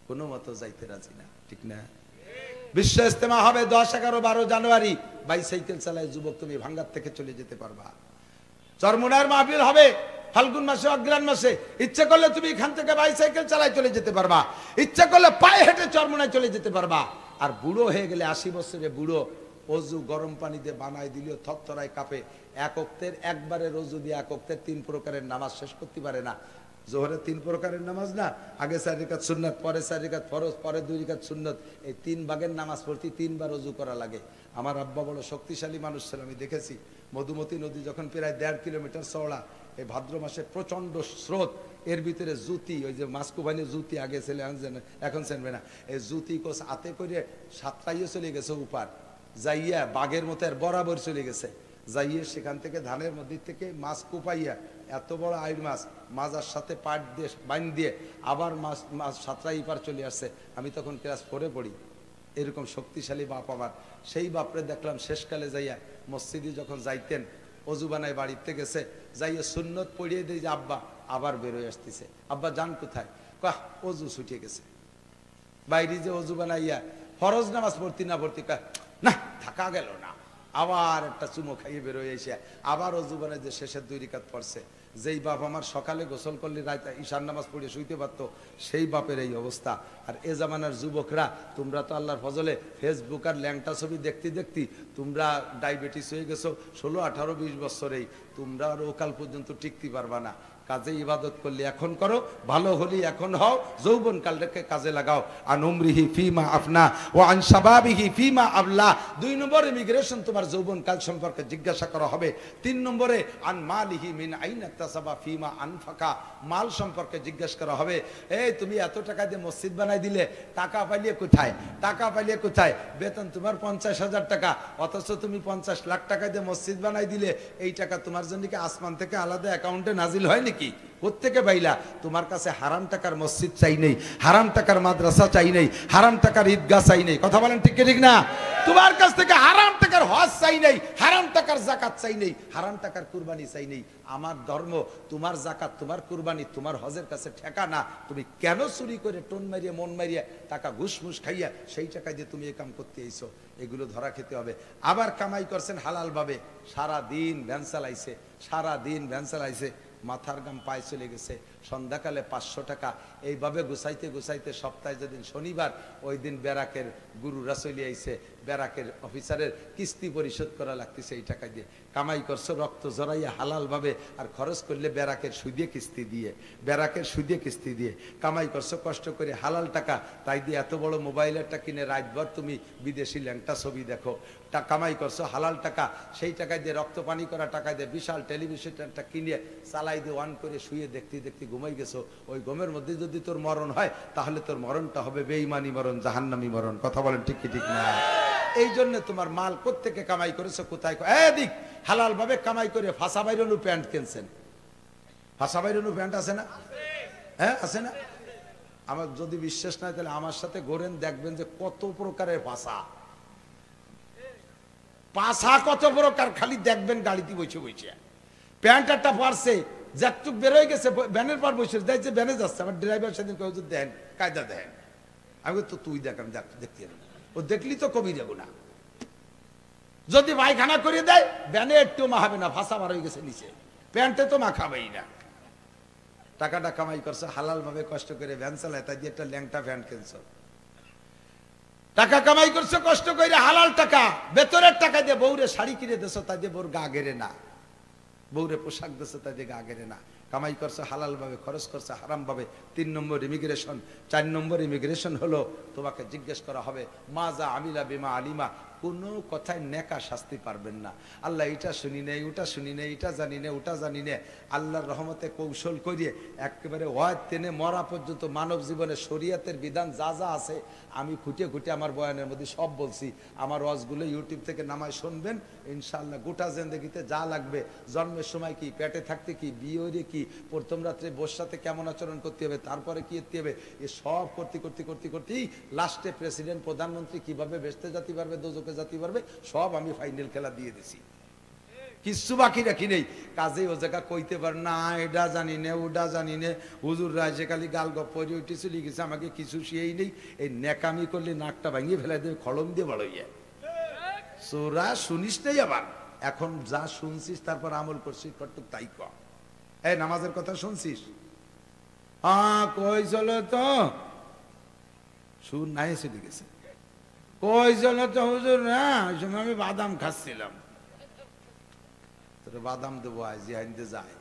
কোনো মতো যাইতে রাজি না, ঠিক না? বিশ্ব ইজতেমা হবে 10, 11, 12 জানুয়ারি, বাইসাইকেল চালায় যুবক তুমি ভাঙ্গার থেকে চলে যেতে পারবা। চরমুনার মাহফিল হবে ফাল্গুন মাসে, অগ্রহায়ণ মাসে, ইচ্ছা করলে তুমি এখান থেকে বাইসাইকেল চালায় চলে যেতে পারবা, ইচ্ছা করলে পায়ে হেঁটে চরমুনায় চলে যেতে পারবা। আর বুড়ো হয়ে গেলে 80 বছরে বুড়ো, অজু গরম পানি দিয়ে বানাই দিলেও থরথরায় কাঁপে, এক ওক্তের একবারে রজু দিয়ে এক ওক্তের 3 প্রকারের নামাজ শেষ করতে পারে না। জোহরে 3 প্রকারের নামাজ না, আগে 4 রাকাত সুন্নাত, পরে 4 রাকাত ফরজ, পরে 2 রাকাত সুন্নাত, এই 3 ভাগের নামাজ পড়তে 3 বার ওযু করা লাগে। আমার আব্বা বড় শক্তিশালী মানুষ ছিল, আমি দেখেছি মধুমতি নদী যখন প্রায় 1.5 কিলোমিটার চওড়া, এই ভাদ্র মাসে প্রচন্ড স্রোত, এর ভিতরে জুতি, ওই যে মাস্কুবানি জুতি আগে ছেলে এখন চেনবে না, এই জুতি কোচ হাতে করে সাতটাইয়ে চলে গেছে উপার, যাইয়া বাঘের মতো বরাবর চলে গেছে, যাইয়ে সেখান থেকে ধানের মধ্যে থেকে মাছ কুপাইয়া, এত বড় আইর মাছ মাজার সাথে পাট দিয়ে বাইন দিয়ে আবার মাছ সাতটাই পার চলে আসছে। আমি তখন ক্লাস 4-এ পড়ি। এরকম শক্তিশালী বাপ আমার, সেই বাপরে দেখলাম শেষকালে যাইয়া মসজিদে যখন যাইতেন, অজু বানায় বাড়িতে গেছে, যাইয়া সুন্নত পড়িয়ে দিয়ে যে আব্বা আবার বেরোয় আসতেছে, আব্বা যান কোথায়? কাহ অজু ছুটিয়ে গেছে, বাইরে যে অজু বানাইয়া ফরজ নামাজ পড়তি না পড়তি, না থাকা গেল না, আবার একটা চুমো খাইয়ে বেরোয় এসে আবার অজু বানায় যে শেষের 2 রাকাত পড়ছে। যেই বাপ আমার সকালে গোসল করলে রাতে ঈশান নামাজ পড়ে শুইতে পারতো, সেই বাপের এই অবস্থা। আর এ জামানার যুবকরা, তোমরা তো আল্লাহর ফজলে ফেসবুক আর ল্যাংটা ছবি দেখতে দেখতে তোমরা ডায়াবেটিস হয়ে গেছো 16, 18, 20 বছরেই, তোমরা আর ওকাল পর্যন্ত টিকতে পারবা না। কাজে ইবাদত করলে এখন করো, ভালো হলি এখন হও, যৌবন কালটাকে কাজে লাগাও। আন উমরিহি ফিমা আফনা ও আন শাবাবিহি ফিমা আবলা। 2 নম্বর ইমিগ্রেশন, তোমার যৌবন কাল সম্পর্কে জিজ্ঞাসা করা হবে। 3 নম্বরে আন মালিহি মিন আইনা তাসাবা ফিমা আনফাকা, মাল সম্পর্কে জিজ্ঞাসা করা হবে। এই তুমি এত টাকা দিয়ে মসজিদ বানাই দিলে, টাকা পাইলে কোথায়? টাকা পাইলে কোথায়? বেতন তোমার 50,000 টাকা, অথচ তুমি 50 লাখ টাকা দিয়ে মসজিদ বানাই দিলে, এই টাকা তোমার জন্য কি আসমান থেকে আলাদা অ্যাকাউন্টে নাজিল হয়নি? নাকি? কোত্থেকে পাইলা? তোমার কাছে হারাম টাকার মসজিদ চাই নেই, হারাম টাকার মাদ্রাসা চাই নেই, হারাম টাকার ঈদগাহ চাই নেই। কথা বলেন ঠিক কি ঠিক না? তোমার কাছ থেকে হারাম টাকার হজ চাই নেই, হারাম টাকার যাকাত চাই নেই, হারাম টাকার কুরবানি চাই নেই। আমার ধর্ম তোমার যাকাত, তোমার কুরবানি, তোমার হজের কাছে ঠেকা না। তুমি কেন চুরি করে টোন মারিয়ে মন মারিয়ে টাকা ঘুষমুষ খাইয়া সেই টাকা দিয়ে তুমি এই কাম করতে আইছো? এগুলো ধরা খেতে হবে। আবার কামাই করছেন হালাল ভাবে, সারা দিন ভ্যান চালাইছে, সারা দিন ভ্যান চালাইছে, মাথার গাম পায়ে চলে গেছে, সন্ধ্যাকালে 500 টাকা এইভাবে গুছাইতে গুছাইতে সপ্তাহে যেদিন শনিবার ওই দিন ব্যারাকের গুরুরা চলে আইছে, ব্যারাকের অফিসারের কিস্তি পরিশোধ করা লাগতেছে এই টাকা দিয়ে। কামাই করছো রক্ত জড়াইয়া হালাল ভাবে, আর খরচ করলে ব্যারাকের সুদে কিস্তি দিয়ে, ব্যারাকের সুদে কিস্তি দিয়ে কামাই করছো কষ্ট করে হালাল টাকা, তাই দিয়ে এত বড় মোবাইলেরটা কিনে রাতভর তুমি বিদেশি ল্যাংটা ছবি দেখো। কামাই করছো হালাল টাকা, সেই টাকা দিয়ে রক্ত পানি করা টাকা দিয়ে বিশাল টেলিভিশনটা কিনে চালাই দিয়ে অন করে শুয়ে দেখতে দেখতে ঘুমাই গেছো। ওই ঘুমের মধ্যে যদি তোর মরণ হয় তাহলে তোর মরণটা হবে বেঈমানি মরণ, জাহান্নামী মরণ। কথা বলেন ঠিক কি ঠিক না? এই জন্য তোমার মাল কোত্থেকে কামাই করেছো, কোথায় এদিক হালাল ভাবে কামাই করে ফাঁসা বাইরনু প্যান্ট কিনছেন। ফাঁসা বাইরনু প্যান্ট আছে না? হ্যাঁ আছে না? আমার যদি বিশ্বাস নাই তাহলে আমার সাথে ঘোরেন, দেখবেন যে কত প্রকারের ফাঁসা, পাশা কত প্রকার, খালি দেখবেন গাড়িতে বসে বসে। প্যান্ট একটা পারছে যতটুক বেরোয় গেছে, ভ্যানের পর বসে দেখছে ভ্যানে যাচ্ছে, আমার ড্রাইভার সেদিন কেউ দেন কায়দা দেন, আমি তো তুই দেখ, আমি দেখতে ও দেখলি তো কবি যাবো না। যদি পায়খানা করে দেয় ভ্যানে একটু মাখাবে না, ফাঁসা বার হয়ে গেছে নিচে, প্যান্টে তো মাখাবেই না। টাকাটা কামাই করছে হালাল ভাবে কষ্ট করে, ভ্যান চালায়, তাই দিয়ে একটা ল্যাংটা ভ্যান কিনছো। টাকা কামাই করছো কষ্ট করে হালাল টাকা, বেতনের টাকা দিয়ে বউরে শাড়ি কিনে দেছো, তাই দিয়ে বউর গা গেড়ে না, বউরে পোশাক দেছো, তাই দিয়ে গা গেড়ে না। কামাই করছো হালাল ভাবে, খরচ করছো হারাম ভাবে। 3 নম্বর ইমিগ্রেশন। 4 নম্বর ইমিগ্রেশন হলো তোমাকে জিজ্ঞেস করা হবে মাজা আমিলা বিমা আলিমা, কোনো কথায় নেকা শাস্তি পারবেন না। আল্লাহ এটা শুনি নেই, ওটা শুনি নেই, এটা জানি না, ওটা জানি না। আল্লাহর রহমতে কৌশল করিয়ে একেবারে ওয়াজ টেনে মরা পর্যন্ত মানব জীবনে শরিয়াতের বিধান যা যা আছে আমি খুঁটে খুঁটে আমার বয়ানের মধ্যে সব বলছি। আমার ওয়াজগুলো ইউটিউব থেকে নামায় শুনবেন, ইনশাআল্লাহ গোটা জিন্দেগিতে যা লাগবে, জন্মের সময় কি, পেটে থাকতে কি, বিয়ে কি, প্রথম রাত্রে বোর সাথে কেমন আচরণ করতে হবে, তারপরে কি করতে হবে, এ সব করতে করতে করতে করতেই লাস্টে প্রেসিডেন্ট প্রধানমন্ত্রী কিভাবে বেহেশতে যেতে পারবে, দোজখে যেতে পারবে, সব আমি ফাইনাল খেলা দিয়ে দিছি, কিচ্ছু বাকি রাখি নেই। কাজে ও জায়গা কইতে পার না এটা জানি না, ওটা জানি না, হুজুর রাজে খালি গাল গপ পরে উঠে চলে গেছে, আমাকে কিছু শিয়েই নেই। এই নেকামি করলে নাকটা ভাঙিয়ে ফেলে দেবে, খড়ম দিয়ে বড় ইয়ে। সোরা শুনিস নাই আবার, এখন যা শুনছিস তারপর আমল করছিস, কটুক তাই ক। এই নামাজের কথা শুনছিস? হ্যাঁ কই চলো তো, সুর নাই চলে গেছে, কই চলো তো হুজুর, না ওই সময় আমি বাদাম খাচ্ছিলাম। বাদাম দেবো আজ আনতে যায়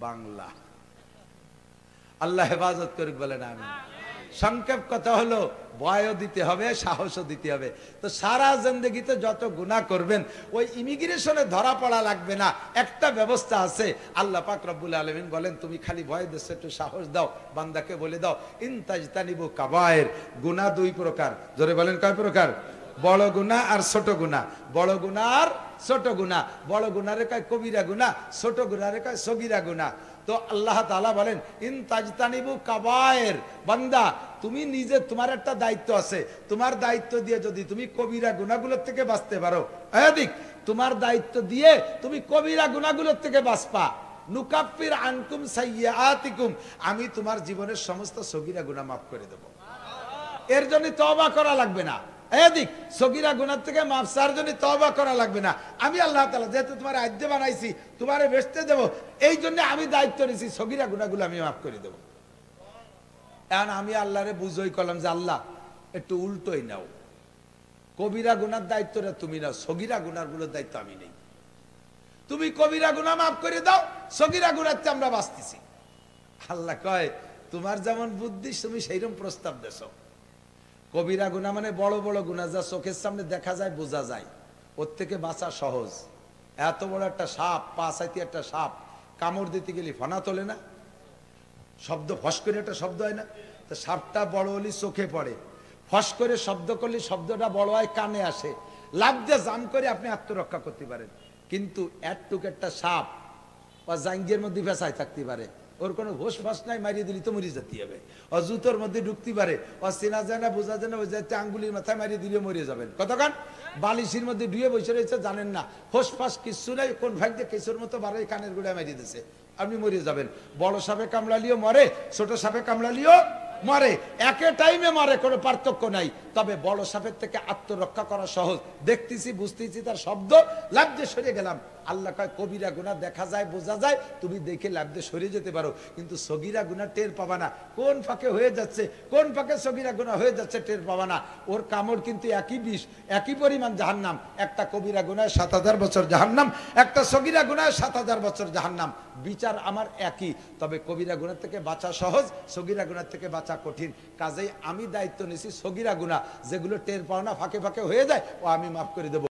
বাংলা। আল্লাহ হেফাজত করুক বলেন আমি। সংক্ষেপ কথা হলো ভয়ও দিতে হবে, সাহসও দিতে হবে। তো সারা জিন্দেগিতে যত গুনাহ করবেন ওই ইমিগ্রেশনে ধরা পড়া লাগবে না, একটা ব্যবস্থা আছে। আল্লাহ পাক রব্বুল আলামিন বলেন তুমি খালি ভয় দেশে একটু সাহস দাও, বান্দাকে বলে দাও ইনতাজতানিবু কাবায়ের, গুনাহ 2 প্রকার। জোরে বলেন কয় প্রকার? বড় গুনাহ আর ছোট গুনাহ। বড় গুনাহ আর ছোট গুনাহ। বড় গুনাহরে কয় কবিরা গুনাহ, ছোট গুনাহরে কয় সগীরা গুনাহ। তো আল্লাহ তাআলা বলেন ইনতাজতানিবু কাবায়ের, বান্দা তুমি নিজে, তোমার একটা দায়িত্ব আছে, তোমার দায়িত্ব দিয়ে যদি তুমি কবিরা গুনাহগুলোর থেকে বাঁচতে পারো, এদিক তোমার দায়িত্ব দিয়ে তুমি কবিরা গুনাহগুলোর থেকে বাঁচবা। নুকাফির আনকুম সাইয়্যাতিকুম, আমি তোমার জীবনের সমস্ত সগীরা গুনাহ মাফ করে দেব। এর জন্য তওবা করা লাগবে না, এদিক সগীরা গুনাহ থেকে মাফ চাওয়ার জন্য তওবা করা লাগবে না। আমি আল্লাহ তাআলা যেহেতু তোমার আদ্য বানাইছি, তোমারে বেচতে দেব, এই জন্য আমি দায়িত্ব নিয়েছি সগীরা গুনাহগুলো আমি মাফ করে দেব। এখন আমি আল্লাহরে বুঝই করলাম যে আল্লাহ একটু উল্টোই নাও, কবিরা গুনার দায়িত্বটা তুমি নাও, সগীরা গুনাহগুলোর দায়িত্ব আমি নেই। তুমি কবিরা গুনাহ মাফ করে দাও, সগীরা গুনাহতে আমরা বাঁচতেছি। আল্লাহ কয় তোমার যেমন বুদ্ধি তুমি সেইরকম প্রস্তাব দেছো। কবিরা গুনাহ মানে বড় বড় গুনাহ যা চোখের সামনে দেখা যায়, বোঝা যায়, ওর থেকে বাঁচা সহজ। এত বড় একটা সাপ, পা চাইতে একটা সাপ, কামড় দিতে গেলে ফানা তোলে না, শব্দ ফস করে একটা শব্দ হয় না? তো সাপটা বড় হলে চোখে পড়ে, ফস করে শব্দ করলে শব্দটা বড় হয়, কানে আসে, লাভ দিয়ে জাম করে আপনি আত্মরক্ষা করতে পারেন। কিন্তু একটুক একটা সাপ ও জাঙ্গিয়ার মধ্যে ফেসায় থাকতে পারে, ওর কোনো হোশ ফাঁস নাই, মারিয়ে দিলি তো মরি যেতে হবে। ও জুতোর মধ্যে ঢুকতে পারে, ও চেনা যায় না, বোঝা যায় না, ওই যাতে আঙ্গুলির মাথায় মারিয়ে দিলে মরে যাবেন। কতক্ষণ বালিশের মধ্যে ডুয়ে বসে রয়েছে, জানেন না, হোশ ফাঁস কিচ্ছু নাই, কোন ভাগ দিয়ে কেঁচোর মতো বারোই কানের গোড়ায় মারিয়ে দিচ্ছে, আপনি মরে যাবেন। বড় সাপে কামড়ালিও মরে, ছোট সাপে কামড়ালিও মরে, একে টাইমে মরে, কোনো পার্থক্য নাই। তবে বড় সাপের থেকে আত্মরক্ষা করা সহজ। দেখতেছি, বুঝতেছি তার শব্দ, লাভ দিয়ে সরে গেলাম। আল্লাহ কয় কবিরা গুনাহ দেখা যায়, বোঝা যায়, তুমি দেখে লাভ দিয়ে সরে যেতে পারো, কিন্তু সগীরা গুনাহ টের পাবা না, কোন ফাঁকে হয়ে যাচ্ছে, কোন ফাঁকে সগীরা গুনাহ হয়ে যাচ্ছে টের পাবা না। ওর কামড় কিন্তু একই বিষ, একই পরিমাণ জাহান্নাম। একটা কবিরা গুনাহ 7000 বছর জাহান্নাম, একটা সগীরা গুনাহ 7000 বছর জাহান্নাম। বিচার আমার একই, তবে কবিরা গুনাহ থেকে বাঁচা সহজ, সগীরা গুনাহ থেকে বাঁচা কঠিন। কাজেই আমি দায়িত্ব নিয়েছি সগীরা গুনাহ যেগুলো টের পাও না, ফাঁকে ফাঁকে হয়ে যায়, ও আমি মাফ করে দেবো।